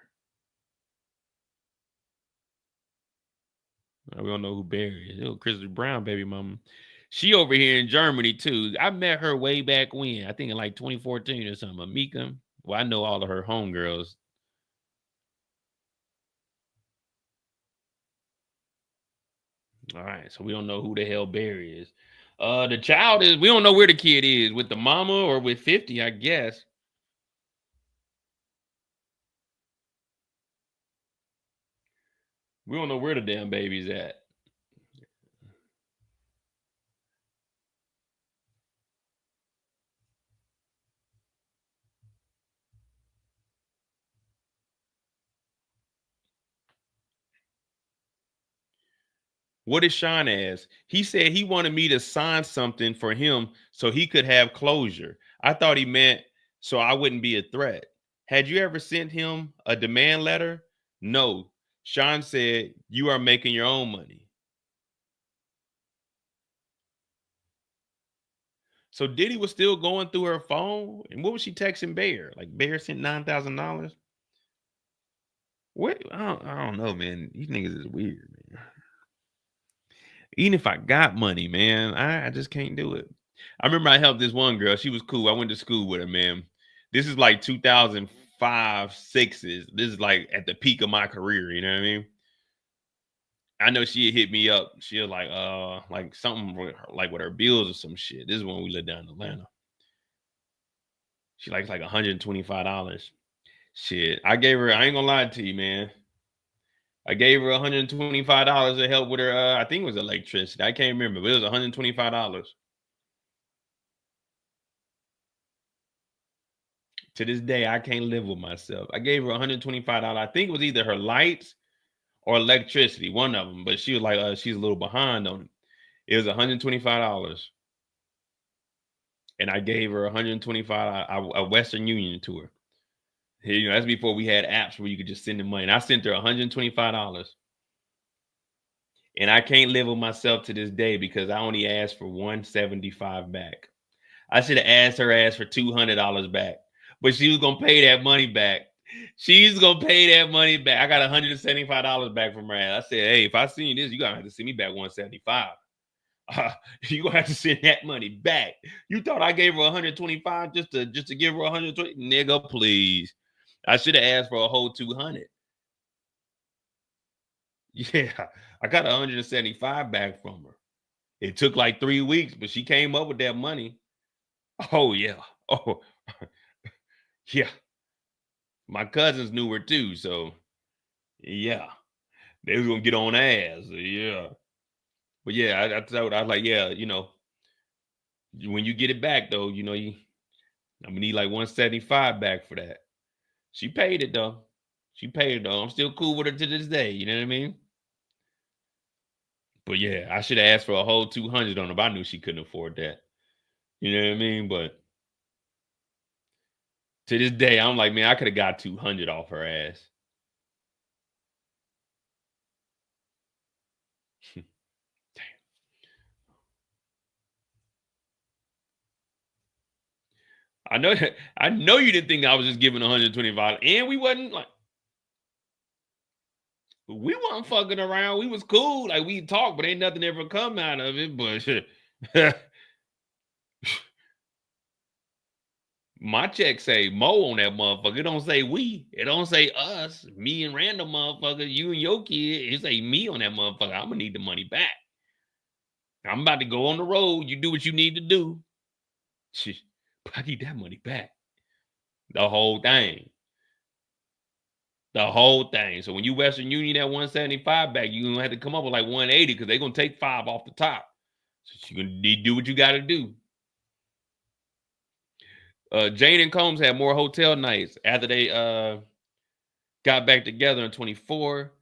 Speaker 1: We don't know who Bear is. Oh, Christopher Brown, baby mama. She over here in Germany too. I met her way back when. I think in like 2014 or something. Amika. Well, I know all of her homegirls. All right, so we don't know who the hell Bear is. The child is. We don't know where the kid is, with the mama or with 50, I guess. We don't know where the damn baby's at. What did Sean ask? He said he wanted me to sign something for him so he could have closure. I thought he meant so I wouldn't be a threat. Had you ever sent him a demand letter? No. Sean said, you are making your own money. So Diddy was still going through her phone. And what was she texting Bear? Like Bear sent $9,000? What? I don't know, man. These niggas is weird, man. Even if I got money, man, I just can't do it. I remember I helped this one girl. She was cool. I went to school with her, man. This is like 2005, 6s. This is like at the peak of my career. You know what I mean? I know she had hit me up. She was like something with her, like with her bills or some shit. This is when we lived down in Atlanta. She likes like $125. Shit. I gave her, I ain't gonna lie to you, man. I gave her $125 to help with her. I think it was electricity. I can't remember, but it was $125. To this day, I can't live with myself. I gave her $125. I think it was either her lights or electricity, one of them. But she was like, she's a little behind on it. It was $125, and I gave her $125 a Western Union to her. You know, that's before we had apps where you could just send the money. And I sent her $125. And I can't live with myself to this day because I only asked for $175 back. I should have asked her ass for $200 back, but she was gonna pay that money back. She's gonna pay that money back. I got $175 back from her ass. I said, "Hey, if I send you this, you gotta have to send me back $175. You gonna have to send that money back." You thought I gave her $125 just to give her $120? Nigga, please. I should have asked for a whole $200. Yeah, I got $175 back from her. It took like 3 weeks, but she came up with that money. Oh yeah. Oh yeah. My cousins knew her too, so yeah, they was gonna get on ass. Yeah, but yeah, I told I was like, yeah, you know, when you get it back though, you know, I'm gonna need like 175 back for that. She paid it though. She paid it though. I'm still cool with her to this day. You know what I mean? But yeah, I should have asked for a whole 200 on her. But I knew she couldn't afford that. You know what I mean? But to this day, I'm like, man, I could have got 200 off her ass. I know I know you didn't think I was just giving 125, and we wasn't fucking around. We was cool, like we talked, but ain't nothing ever come out of it. But my check say Mo on that motherfucker. It don't say we. It don't say us, me and random motherfucker, you and your kid. It say me on that motherfucker. I'm gonna need the money back. I'm about to go on the road. You do what you need to do. But I need that money back. The whole thing. The whole thing. So when you Western Union that 175 back, you're gonna have to come up with like 180 because they're gonna take 5 off the top. So you're gonna need to do what you gotta do. Jane and Combs had more hotel nights after they got back together in 24.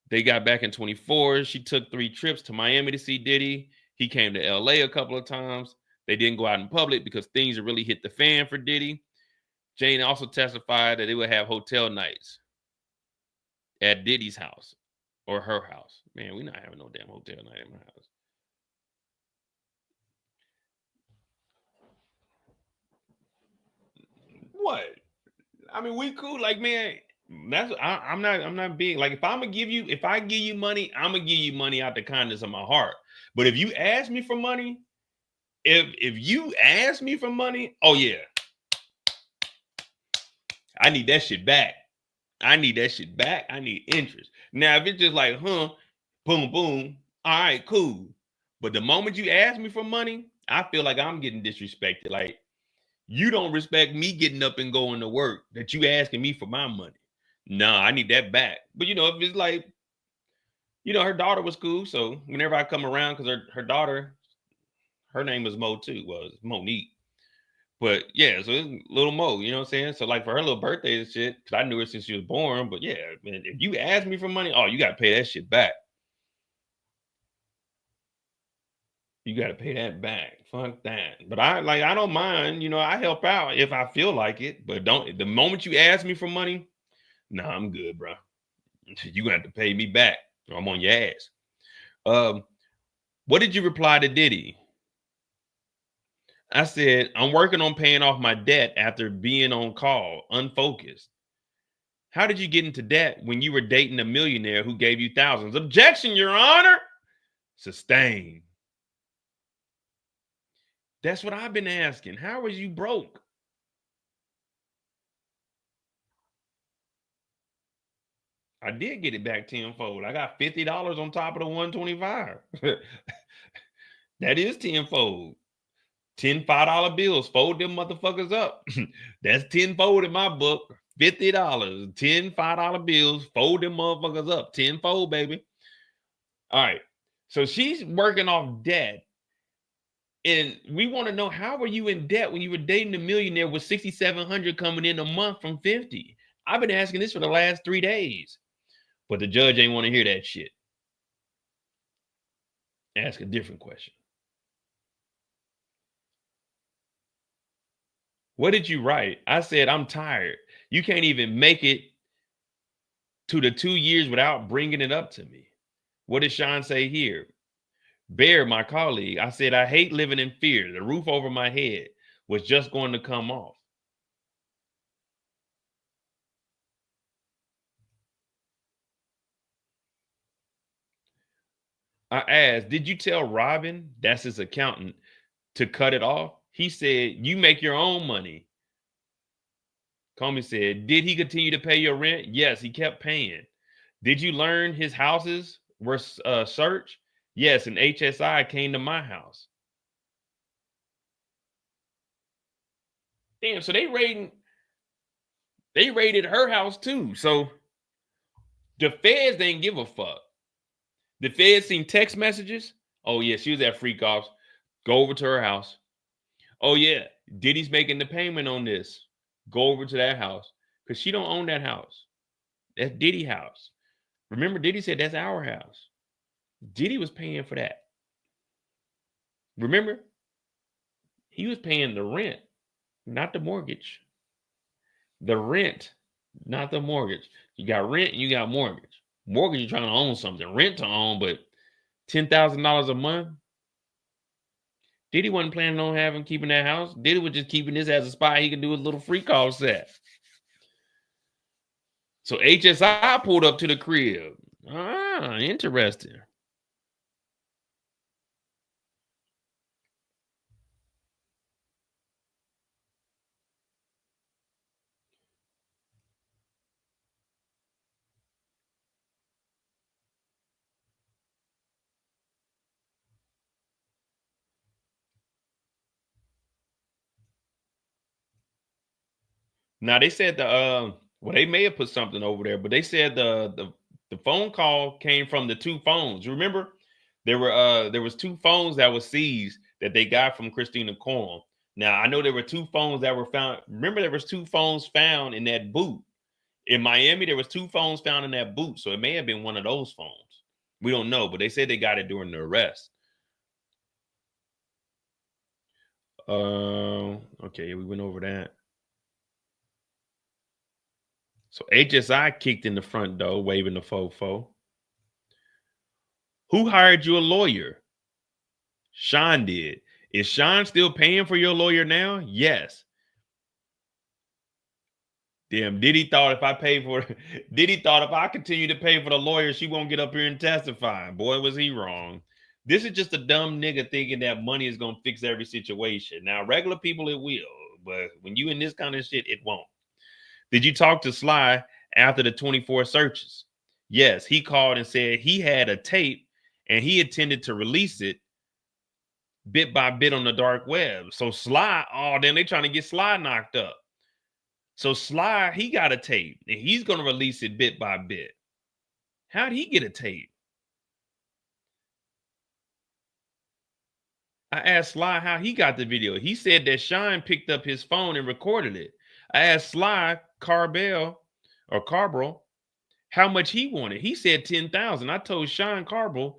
Speaker 1: They got back in 24. She took 3 trips to Miami to see Diddy. He came to LA a couple of times. They didn't go out in public because things really hit the fan for Diddy. Jane also testified that they would have hotel nights at Diddy's house or her house. Man, we're not having no damn hotel night in my house. What? I mean, we cool. Like, man, I'm not being like if I give you money, I'm gonna give you money out the kindness of my heart. But if you ask me for money, if you ask me for money, oh yeah, I need that shit back. I need that shit back. I need interest. Now, if it's just like, boom, boom, all right, cool. But the moment you ask me for money, I feel like I'm getting disrespected. Like, you don't respect me getting up and going to work that you asking me for my money. No, I need that back. But you know, if it's like You know, her daughter was cool. So whenever I come around, because her daughter, her name was Mo too, was Monique. But yeah, so it's little Mo, you know what I'm saying? So like for her little birthday and shit, because I knew her since she was born. But yeah, man, if you ask me for money, oh, you gotta pay that shit back. You gotta pay that back. Fuck that. But I don't mind, you know, I help out if I feel like it. But don't the moment you ask me for money, nah, I'm good, bro. You gonna have to pay me back. Or I'm on your ass. Um, what did you reply to Diddy? I said, I'm working on paying off my debt after being on call, unfocused. How did you get into debt when you were dating a millionaire who gave you thousands? Objection, Your Honor. Sustained. That's what I've been asking. How was you broke? I did get it back tenfold. I got $50 on top of the 125. That is tenfold. 10 $5 bills. Fold them motherfuckers up. That's tenfold in my book. $50. 10 $5 bills. Fold them motherfuckers up. Tenfold, baby. All right. So she's working off debt. And we want to know, how were you in debt when you were dating a millionaire with 6,700 coming in a month from 50? I've been asking this for the last 3 days. But the judge ain't want to hear that shit. Ask a different question. What did you write? I said, I'm tired. You can't even make it to the 2 years without bringing it up to me. What did Sean say here? Bear, my colleague, I said, I hate living in fear. The roof over my head was just going to come off. I asked, did you tell Robin, that's his accountant, to cut it off? He said, you make your own money. Comey said, did he continue to pay your rent? Yes, he kept paying. Did you learn his houses were searched? Yes, and HSI came to my house. Damn, so they raided her house too. So the feds didn't give a fuck. The feds seen text messages. Oh yeah, she was at Freak Offs. Go over to her house. Oh yeah, Diddy's making the payment on this. Go over to that house. Because she don't own that house. That's Diddy's house. Remember, Diddy said that's our house. Diddy was paying for that. Remember? He was paying the rent, not the mortgage. The rent, not the mortgage. You got rent and you got mortgage. Mortgage, you're trying to own something. Rent to own, but $10,000 a month. Diddy wasn't planning on keeping that house. Diddy was just keeping this as a spot he could do his little free call set. So HSI pulled up to the crib. Ah, interesting. Now they said well, they may have put something over there, but they said the phone call came from the two phones. Remember, there was two phones that were seized that they got from Christina Courtroom. Now I know there were two phones that were found. Remember, there was two phones found in that boot in Miami. There was two phones found in that boot, so it may have been one of those phones. We don't know, but they said they got it during the arrest. Okay, we went over that. So HSI kicked in the front door, waving the fofo. Who hired you a lawyer? Sean did. Is Sean still paying for your lawyer now? Yes. Damn, Diddy thought if I continue to pay for the lawyer, she won't get up here and testify. Boy, was he wrong. This is just a dumb nigga thinking that money is gonna fix every situation. Now, regular people, it will, but when you in this kind of shit, it won't. Did you talk to Sly after the 24 searches? Yes, he called and said he had a tape and he intended to release it bit by bit on the dark web. So Sly, oh, then they trying to get Sly knocked up. So Sly, he got a tape and he's going to release it bit by bit. How'd he get a tape? I asked Sly how he got the video. He said that Sean picked up his phone and recorded it. I asked Sly Carbell how much he wanted. He said 10,000. I told Sean Carbell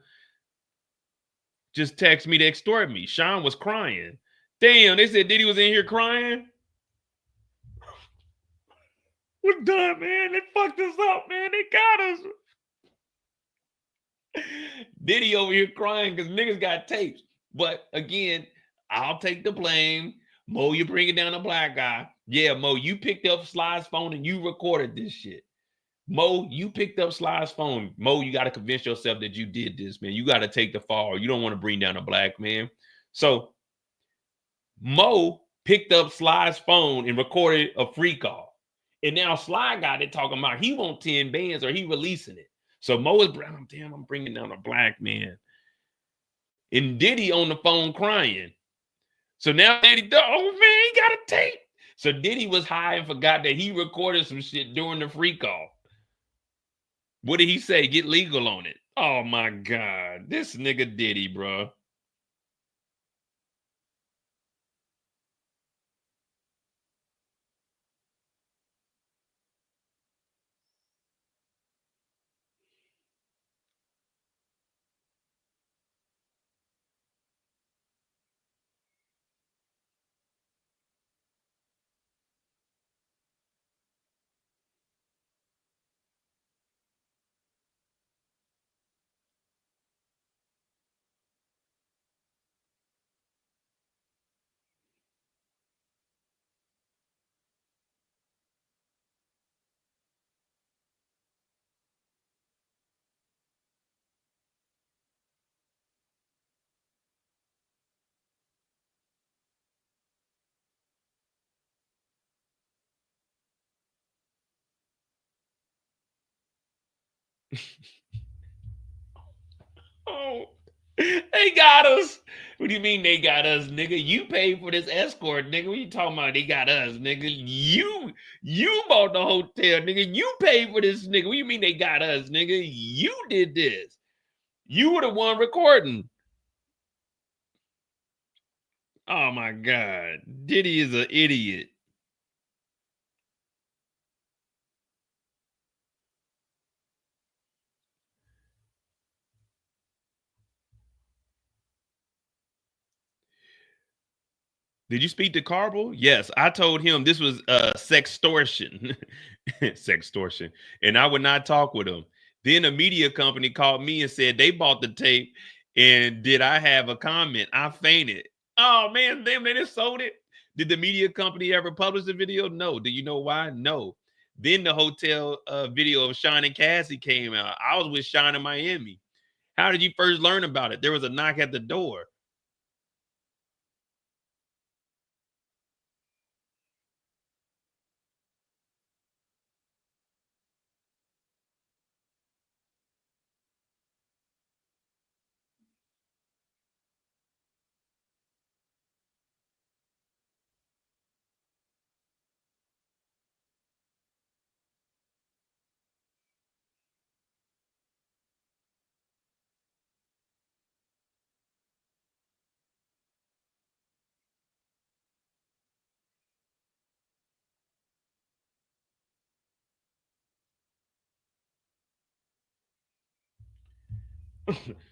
Speaker 1: just text me to extort me. Sean was crying. Damn, they said Diddy was in here crying. We're done, man. They fucked us up, man. They got us. Diddy over here crying because niggas got tapes. But again, I'll take the blame. Mo, you bring it down a black guy. Yeah, Mo, you picked up Sly's phone and you recorded this shit. Mo, you picked up Sly's phone. Mo, you got to convince yourself that you did this, man. You got to take the fall. You don't want to bring down a black man. So Mo picked up Sly's phone and recorded a free call. And now Sly got it talking about he want 10 bands or he releasing it. So Mo is, damn, I'm bringing down a black man. And Diddy on the phone crying. So now Diddy, oh man, he got a tape. So Diddy was high and forgot that he recorded some shit during the free call. What did he say? Get legal on it. Oh my God. This nigga Diddy, bro. Oh, they got us. What do you mean they got us, nigga? You paid for this escort, nigga. What you talking about? They got us, nigga. You bought the hotel, nigga. You paid for this, nigga. What do you mean they got us, nigga? You did this. You were the one recording. Oh my God. Diddy is an idiot. Did you speak to Carbel? Yes, I told him this was sextortion. Sextortion. And I would not talk with him. Then a media company called me and said they bought the tape. And did I have a comment? I fainted. Oh man, they just sold it. Did the media company ever publish the video? No. Do you know why? No. Then the hotel video of Sean and Cassie came out. I was with Sean in Miami. How did you first learn about it? There was a knock at the door.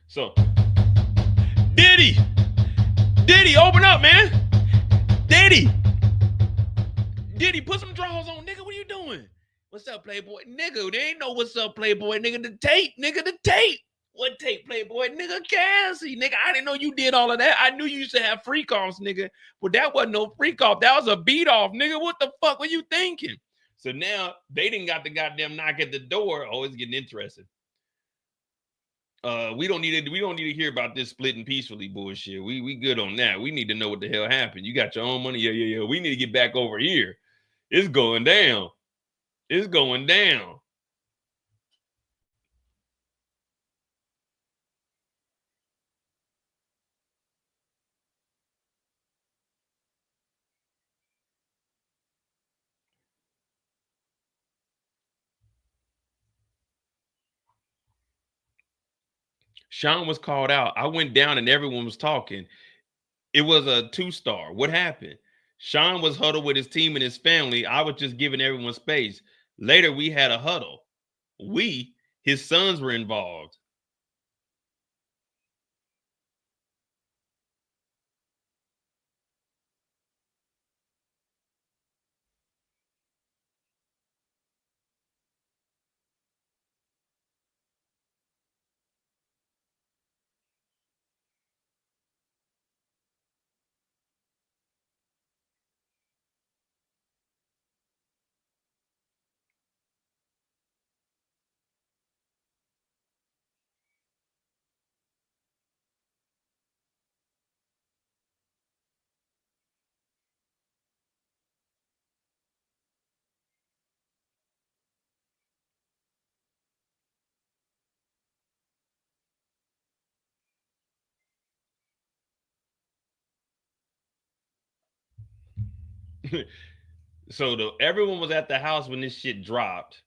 Speaker 1: So Diddy, Diddy, open up, man. Diddy, Diddy, put some drawers on, nigga. What are you doing? What's up, Playboy? Nigga, they ain't know what's up, Playboy. Nigga, the tape, nigga, the tape. What tape, Playboy? Nigga, Cassie. Nigga, I didn't know you did all of that. I knew you used to have freak offs, nigga. But that wasn't no freak off. That was a beat off, nigga. What the fuck were you thinking? So now they didn't got the goddamn knock at the door. Oh, it's getting interesting. We don't need to hear about this splitting peacefully bullshit. We good on that. We need to know what the hell happened. You got your own money. Yeah. We need to get back over here. It's going down. It's going down. Sean was called out. I went down and everyone was talking. It was a 2-star. What happened? Sean was huddled with his team and his family. I was just giving everyone space. Later, we had a huddle. His sons were involved. So everyone was at the house when this shit dropped.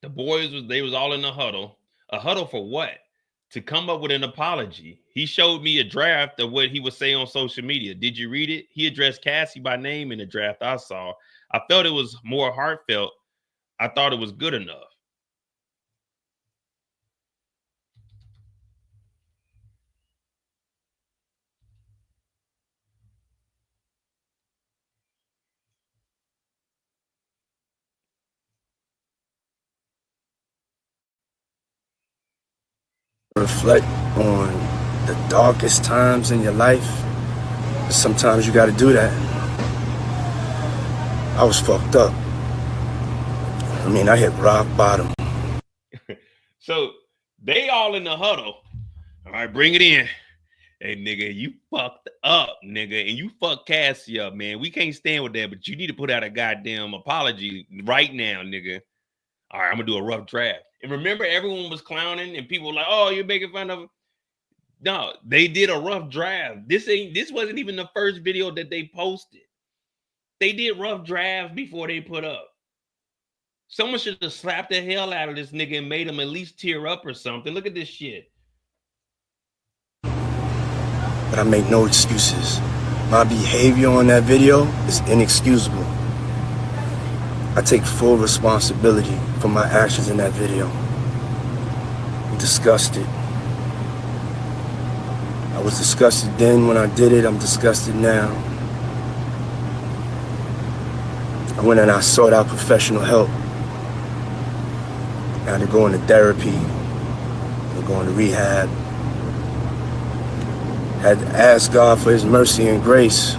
Speaker 1: The boys was all in a huddle. A huddle for what? To come up with an apology. He showed me a draft of what he would say on social media. Did you read it? He addressed Cassie by name in the draft I saw. I felt it was more heartfelt. I thought it was good enough.
Speaker 4: Reflect on the darkest times in your life. Sometimes you got to do that. I was fucked up. I mean, I hit rock bottom.
Speaker 1: So they all in the huddle. All right, bring it in. Hey, nigga, you fucked up, nigga, and you fucked Cassie up, man. We can't stand with that, but you need to put out a goddamn apology right now, nigga. All right, I'm gonna do a rough draft. And remember, everyone was clowning, and people were like, "Oh, you're making fun of him." No, they did a rough draft. This wasn't even the first video that they posted. They did rough drafts before they put up. Someone should have slapped the hell out of this nigga and made him at least tear up or something. Look at this shit.
Speaker 4: But I make no excuses. My behavior on that video is inexcusable. I take full responsibility for my actions in that video. I'm disgusted. I was disgusted then when I did it. I'm disgusted now. I went and I sought out professional help. I had to go into therapy. I'm going to rehab. Had to ask God for his mercy and grace.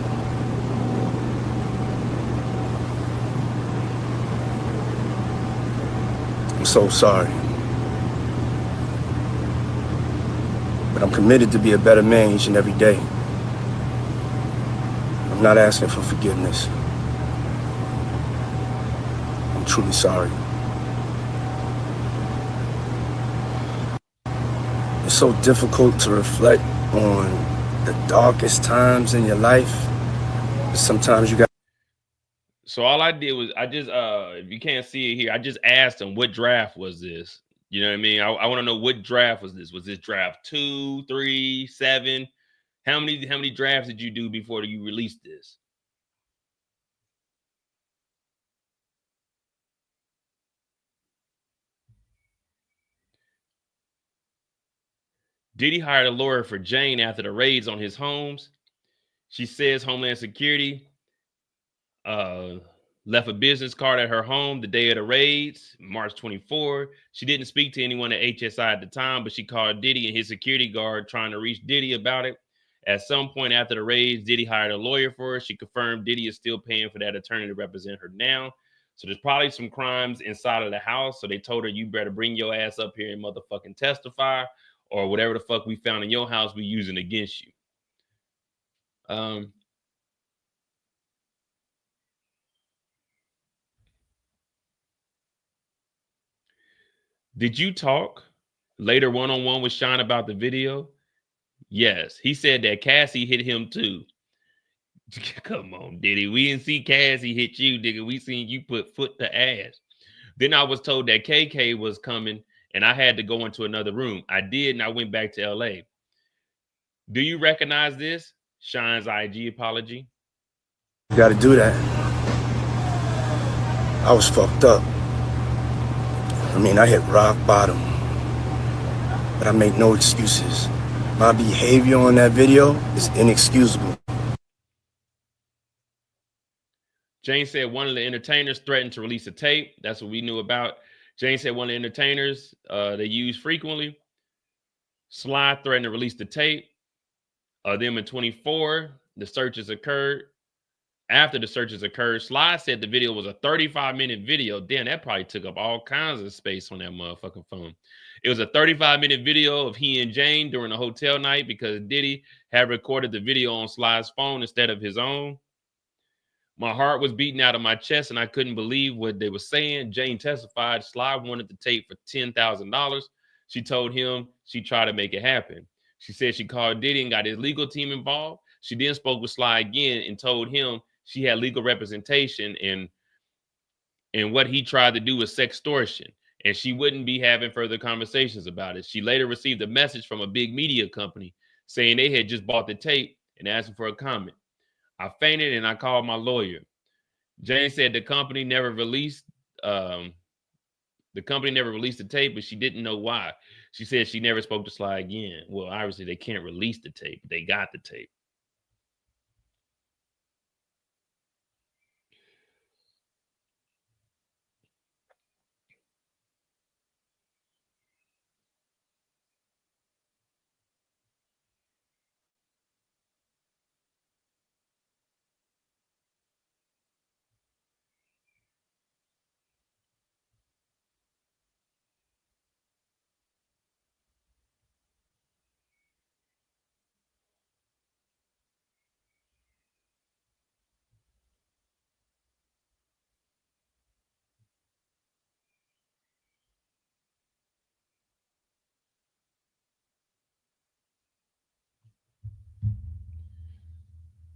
Speaker 4: I'm so sorry. But I'm committed to be a better man each and every day. I'm not asking for forgiveness. I'm truly sorry. It's so difficult to reflect on the darkest times in your life. Sometimes you got.
Speaker 1: So all I did was I just if you can't see it here, I just asked him what draft was this. You know what I mean? I want to know what draft was this. Was this draft 2, 3, 7? How many drafts did you do before you released this? Diddy hired a lawyer for Jane after the raids on his homes. She says Homeland Security left a business card at her home the day of the raids, March 24. She didn't speak to anyone at HSI at the time, but she called Diddy and his security guard trying to reach Diddy about it. At some point after the raids, Diddy hired a lawyer for her. She confirmed Diddy is still paying for that attorney to represent her now. So there's probably some crimes inside of the house. So they told her, you better bring your ass up here and motherfucking testify, or whatever the fuck we found in your house we using against you. Did you talk later one-on-one with Sean about the video? Yes. He said that Cassie hit him too. Come on, Diddy. We didn't see Cassie hit you, nigga. We seen you put foot to ass. Then I was told that KK was coming and I had to go into another room. I did, and I went back to LA. Do you recognize this? Shine's IG apology.
Speaker 4: You gotta do that. I was fucked up. I mean, I hit rock bottom. But I make no excuses. My behavior on that video is inexcusable.
Speaker 1: Jane said one of the entertainers threatened to release a tape. That's what we knew about. Jane said one of the entertainers they use frequently. Sly threatened to release the tape. Them in 24, the searches occurred. After the searches occurred, Sly said the video was a 35-minute video. Damn, that probably took up all kinds of space on that motherfucking phone. It was a 35-minute video of he and Jane during a hotel night because Diddy had recorded the video on Sly's phone instead of his own. My heart was beating out of my chest and I couldn't believe what they were saying. Jane testified Sly wanted the tape for $10,000. She told him she tried to make it happen. She said she called Diddy and got his legal team involved. She then spoke with Sly again and told him she had legal representation and what he tried to do was sextortion, and she wouldn't be having further conversations about it. She later received a message from a big media company saying they had just bought the tape and asking for a comment. I fainted and I called my lawyer. Jane said the company never released the tape, but she didn't know why. She said she never spoke to Sly again. Well, obviously they can't release the tape. They got the tape.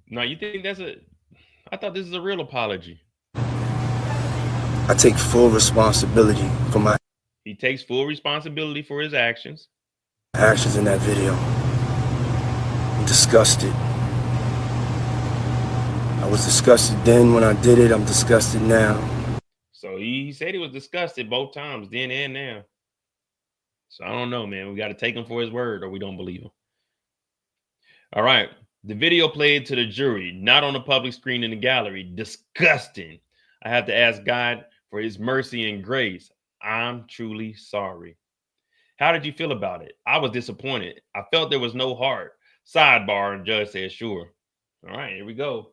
Speaker 1: Now you think I thought this is a real apology.
Speaker 4: I take full responsibility for my
Speaker 1: He takes full responsibility for his actions.
Speaker 4: actions in that video. I'm disgusted. I was disgusted then when I did it. I'm disgusted now.
Speaker 1: So he said he was disgusted both times, then and now. So I don't know, man. We got to take him for his word or we don't believe him. All right. The video played to the jury, not on the public screen in the gallery. Disgusting. I have to ask God for his mercy and grace. I'm truly sorry. How did you feel about it? I was disappointed. I felt there was no heart. Sidebar, and judge said, sure. All right, here we go.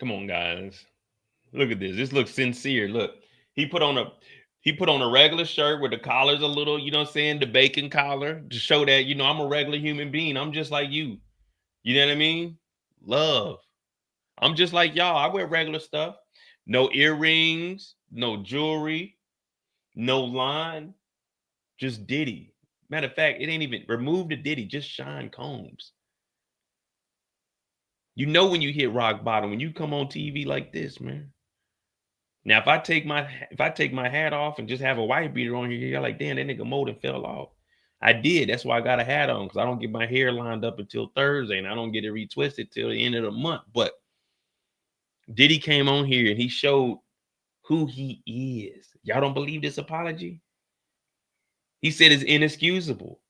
Speaker 1: Come on, guys. Look at this. This looks sincere. Look, he put on a regular shirt where the collar's a little, you know what I'm saying, the bacon collar to show that, you know, I'm a regular human being. I'm just like you. You know what I mean? Love. I'm just like y'all. I wear regular stuff. No earrings, no jewelry, no line, just Diddy. Matter of fact, it ain't even remove the Diddy, just Shine Combs. You know when you hit rock bottom, when you come on TV like this, man. Now, if I take my hat off and just have a white beater on here, you're like, damn, that nigga mold and fell off. I did. That's why I got a hat on, because I don't get my hair lined up until Thursday, and I don't get it retwisted till the end of the month. But Diddy came on here and he showed who he is. Y'all don't believe this apology? He said it's inexcusable.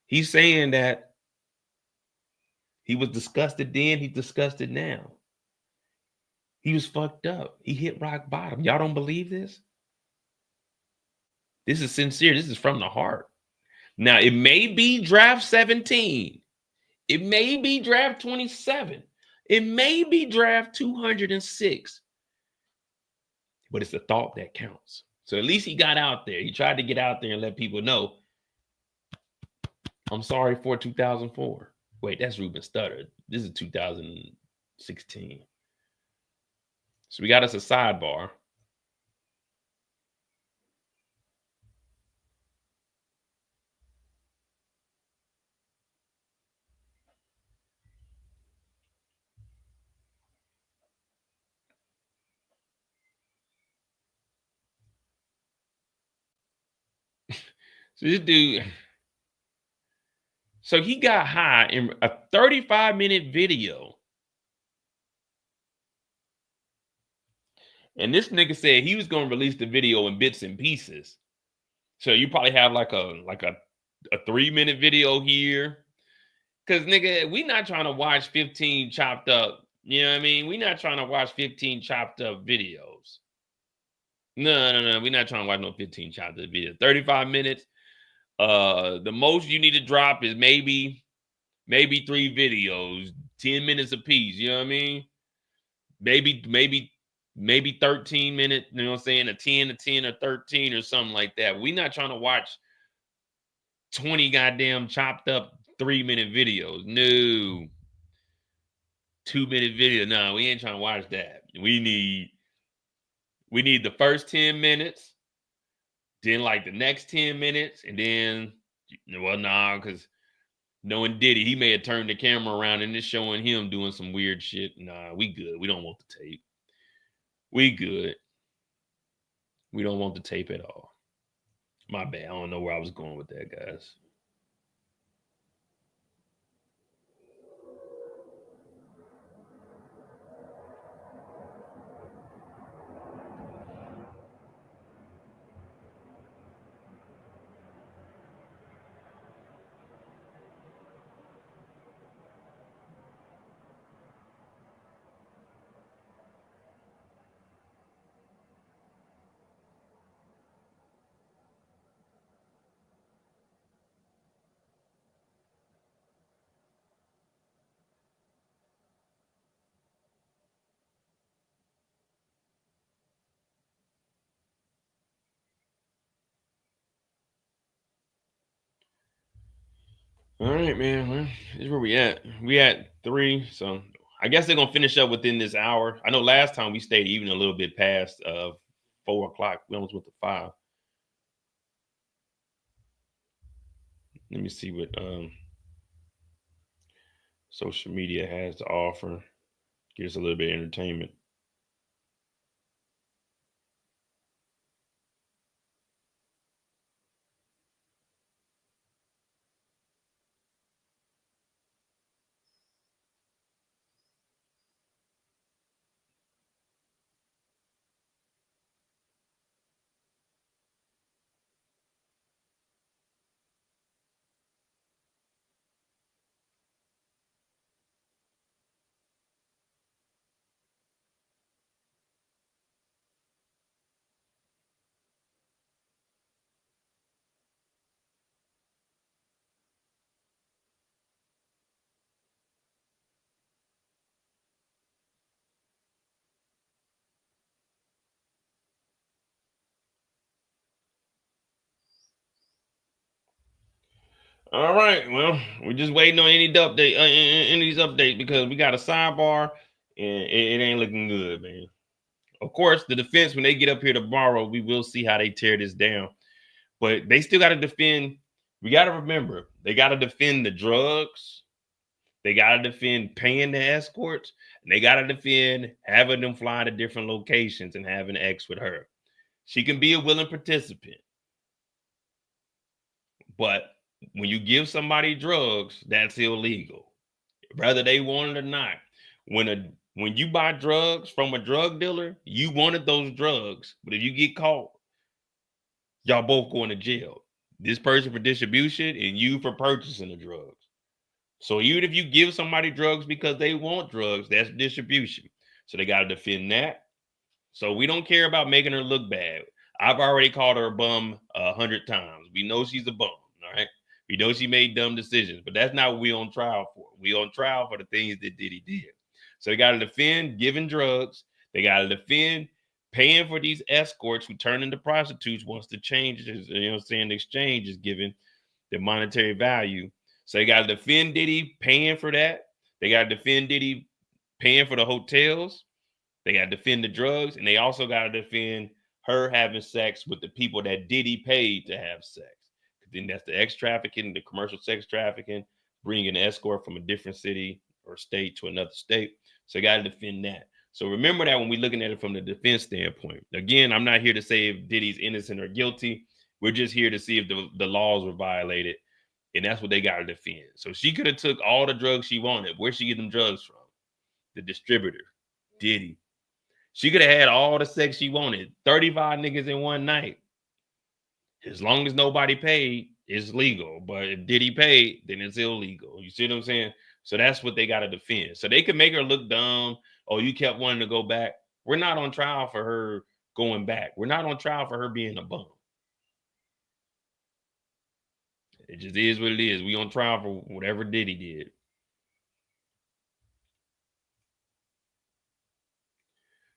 Speaker 1: He's saying that he was disgusted then, he's disgusted now. He was fucked up. He hit rock bottom. Y'all don't believe this? This is sincere. This is from the heart. Now, it may be draft 17. It may be draft 27. It may be draft 206. But it's the thought that counts. So at least he got out there. He tried to get out there and let people know, I'm sorry for 2004. Wait, that's Ruben Studdard. This is 2016. So we got us a sidebar. So this dude, so he got high in a 35-minute video. And this nigga said he was gonna release the video in bits and pieces. So you probably have like a 3-minute video here. Cause nigga, we not trying to watch 15 chopped up. You know what I mean? We not trying to watch 15 chopped up videos. No. We're not trying to watch no 15 chopped up videos. 35 minutes. The most you need to drop is maybe 3 videos, 10 minutes a piece. You know what I mean? Maybe 13 minutes, you know what I'm saying? A 10 to 10 or 13 or something like that. We're not trying to watch 20 goddamn chopped up 3-minute videos. No. 2-minute video. No, we ain't trying to watch that. We need the first 10 minutes, then like the next 10 minutes, and then because knowing Diddy, he may have turned the camera around and it's showing him doing some weird shit. Nah, we good. We don't want the tape. We good. We don't want the tape at all. My bad. I don't know where I was going with that, guys. All right, man. Well, this is where we at. We at 3. So I guess they're gonna finish up within this hour. I know last time we stayed even a little bit past 4 o'clock. We almost went to 5. Let me see what social media has to offer. Give us a little bit of entertainment. All right. Well, we're just waiting on any update, any update because we got a sidebar and it ain't looking good, man. Of course, the defense when they get up here tomorrow, we will see how they tear this down. But they still got to defend. We got to remember they got to defend the drugs. They got to defend paying the escorts, and they got to defend having them fly to different locations and having X with her. She can be a willing participant, but when you give somebody drugs, that's illegal, whether they want it or not. When you buy drugs from a drug dealer, you wanted those drugs, but if you get caught, y'all both going to jail. This person for distribution and you for purchasing the drugs. So even if you give somebody drugs because they want drugs, that's distribution. So they got to defend that. So we don't care about making her look bad. I've already called her a bum 100 times. We know she's a bum, all right? We know she made dumb decisions, but that's not what we on trial for. We on trial for the things that Diddy did. So they got to defend giving drugs. They got to defend paying for these escorts who turn into prostitutes once the change is, you know what I'm saying, the exchange is given the monetary value. So they got to defend Diddy paying for that. They got to defend Diddy paying for the hotels. They got to defend the drugs. And they also got to defend her having sex with the people that Diddy paid to have sex. Then that's the X trafficking, the commercial sex trafficking, bringing an escort from a different city or state to another state. So they got to defend that. So remember that when we're looking at it from the defense standpoint. Again, I'm not here to say if Diddy's innocent or guilty. We're just here to see if the laws were violated, and that's what they got to defend. So she could have took all the drugs she wanted. Where'd she get them drugs from? The distributor, Diddy. She could have had all the sex she wanted, 35 niggas in one night. As long as nobody paid, it's legal. But if Diddy paid, then it's illegal. You see what I'm saying? So that's what they got to defend. So they could make her look dumb. Oh, you kept wanting to go back. We're not on trial for her going back. We're not on trial for her being a bum. It just is what it is. We on trial for whatever Diddy did.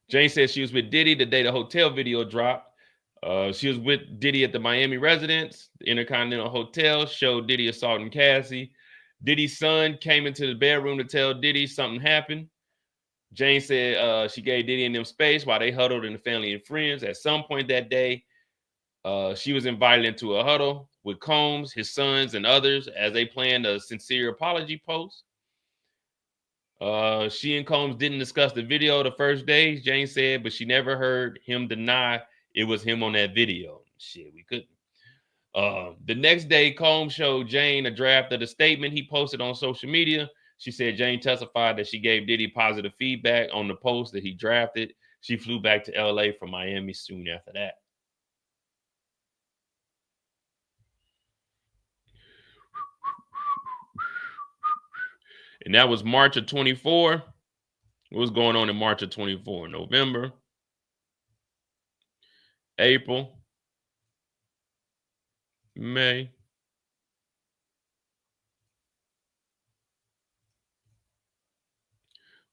Speaker 1: Jane says she was with Diddy the day the hotel video dropped. She was with Diddy at the Miami residence. The Intercontinental Hotel showed Diddy assaulting Cassie. Diddy's son came into the bedroom to tell Diddy something happened. Jane said she gave Diddy and them space while they huddled in the family and friends. At some point that day, she was invited into a huddle with Combs, his sons, and others as they planned a sincere apology post. She and Combs didn't discuss the video the first day, Jane said, but she never heard him deny it was him on that video. Shit, we couldn't. The next day, Combs showed Jane a draft of the statement he posted on social media. She said Jane testified that she gave Diddy positive feedback on the post that he drafted. She flew back to LA from Miami soon after that. And that was March of 24. What was going on in March of 24? November, April, May.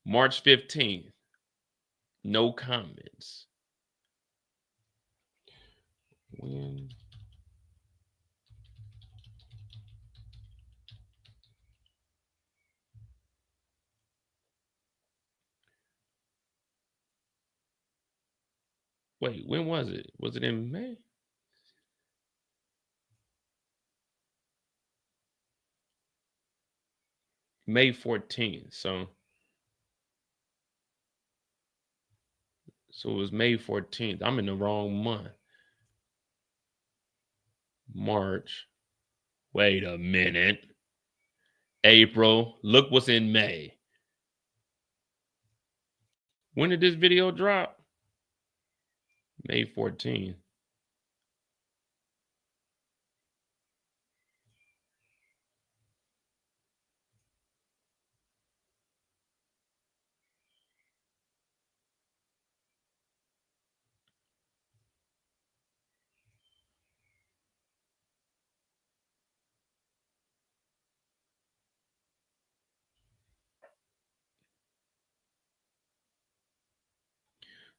Speaker 1: March 15th. No comments. When? Wait, when was it? Was it in May? May 14th. So it was May 14th. I'm in the wrong month. March. Wait a minute. April. Look what's in May. When did this video drop? May 14th.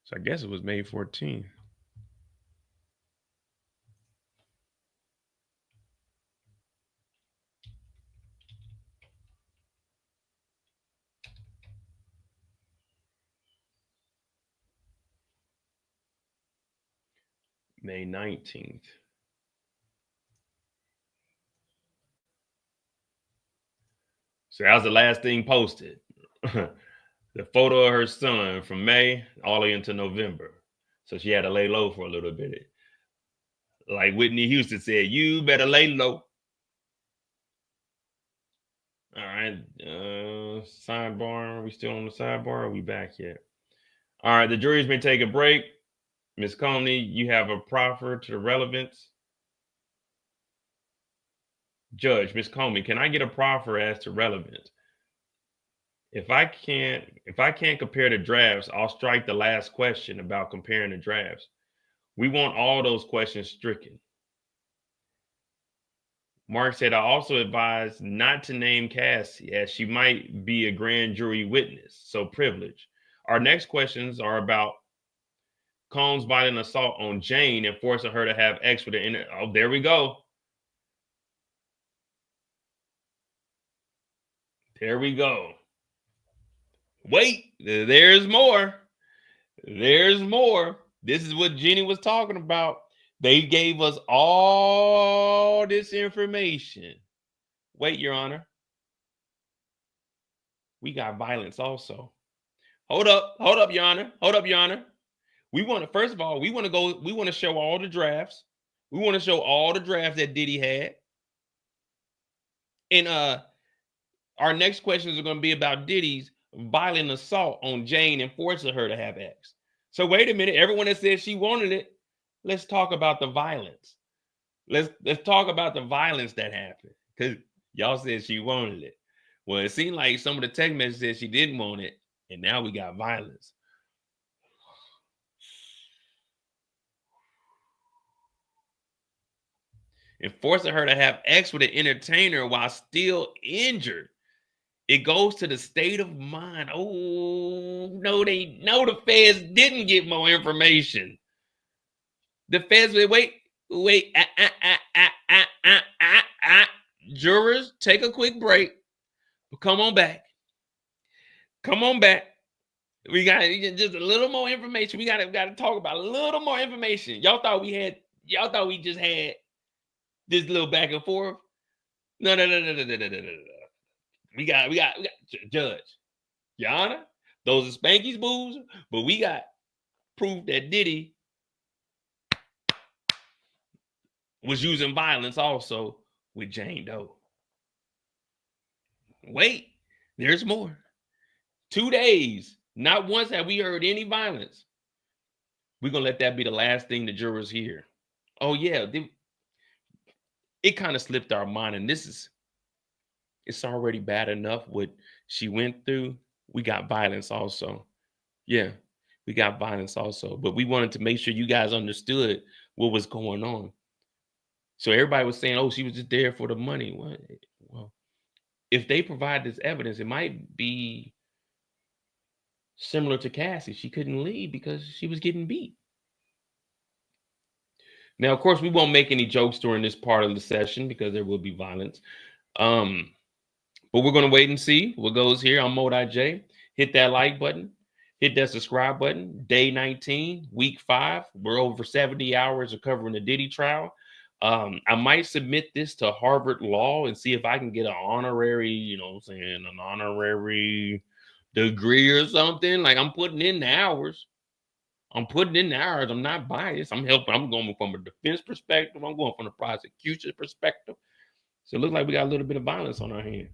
Speaker 1: So I guess it was May 14th. May 19th. So that was the last thing posted. The photo of her son from May all the way into November. So she had to lay low for a little bit. Like Whitney Houston said, you better lay low. All right. Sidebar. Are we still on the sidebar? Or are we back yet? All right. The jury's been taking a break. Ms. Comey, you have a proffer to the relevance. Judge, Ms. Comey, can I get a proffer as to relevance? If I can't compare the drafts, I'll strike the last question about comparing the drafts. We want all those questions stricken. Mark said, I also advise not to name Cassie as she might be a grand jury witness, so privilege. Our next questions are about Combs' violent assault on Jane and forcing her to have sex with her. Oh, there we go. There we go. Wait, there's more. There's more. This is what Jenny was talking about. They gave us all this information. Wait, Your Honor. We got violence also. Hold up, Your Honor. Hold up, Your Honor. We want to, first of all, we want to show all the drafts. We want to show all the drafts that Diddy had. And our next questions are going to be about Diddy's violent assault on Jane and forcing her to have X. So wait a minute, everyone that said she wanted it, let's talk about the violence. Let's talk about the violence that happened, because y'all said she wanted it. Well, it seemed like some of the text messages said she didn't want it, and now we got violence. And forcing her to have X with an entertainer while still injured. It goes to the state of mind. Oh, no, the feds didn't get more information. The feds wait. Jurors, take a quick break. Come on back. We got just a little more information. We got to talk about a little more information. Y'all thought we just had this little back and forth. No. We got Judge, Your Honor, those are Spanky's booze, but we got proof that Diddy was using violence also with Jane Doe. Wait, there's more. 2 days, not once have we heard any violence. We're going to let that be the last thing the jurors hear. Oh, yeah, it kind of slipped our mind, and it's already bad enough what she went through. We got violence also. Yeah, we got violence also. But we wanted to make sure you guys understood what was going on. So everybody was saying, oh, she was just there for the money. Well, if they provide this evidence, it might be similar to Cassie. She couldn't leave because she was getting beat. Now, of course, we won't make any jokes during this part of the session because there will be violence. But we're going to wait and see what goes here. I'm Modi J. Hit that like button. Hit that subscribe button. Day 19, week 5. We're over 70 hours of covering the Diddy trial. I might submit this to Harvard Law and see if I can get an honorary, an honorary degree or something. Like, I'm putting in the hours. I'm not biased. I'm going from a defense perspective. I'm going from the prosecution perspective. So it looks like we got a little bit of violence on our hands.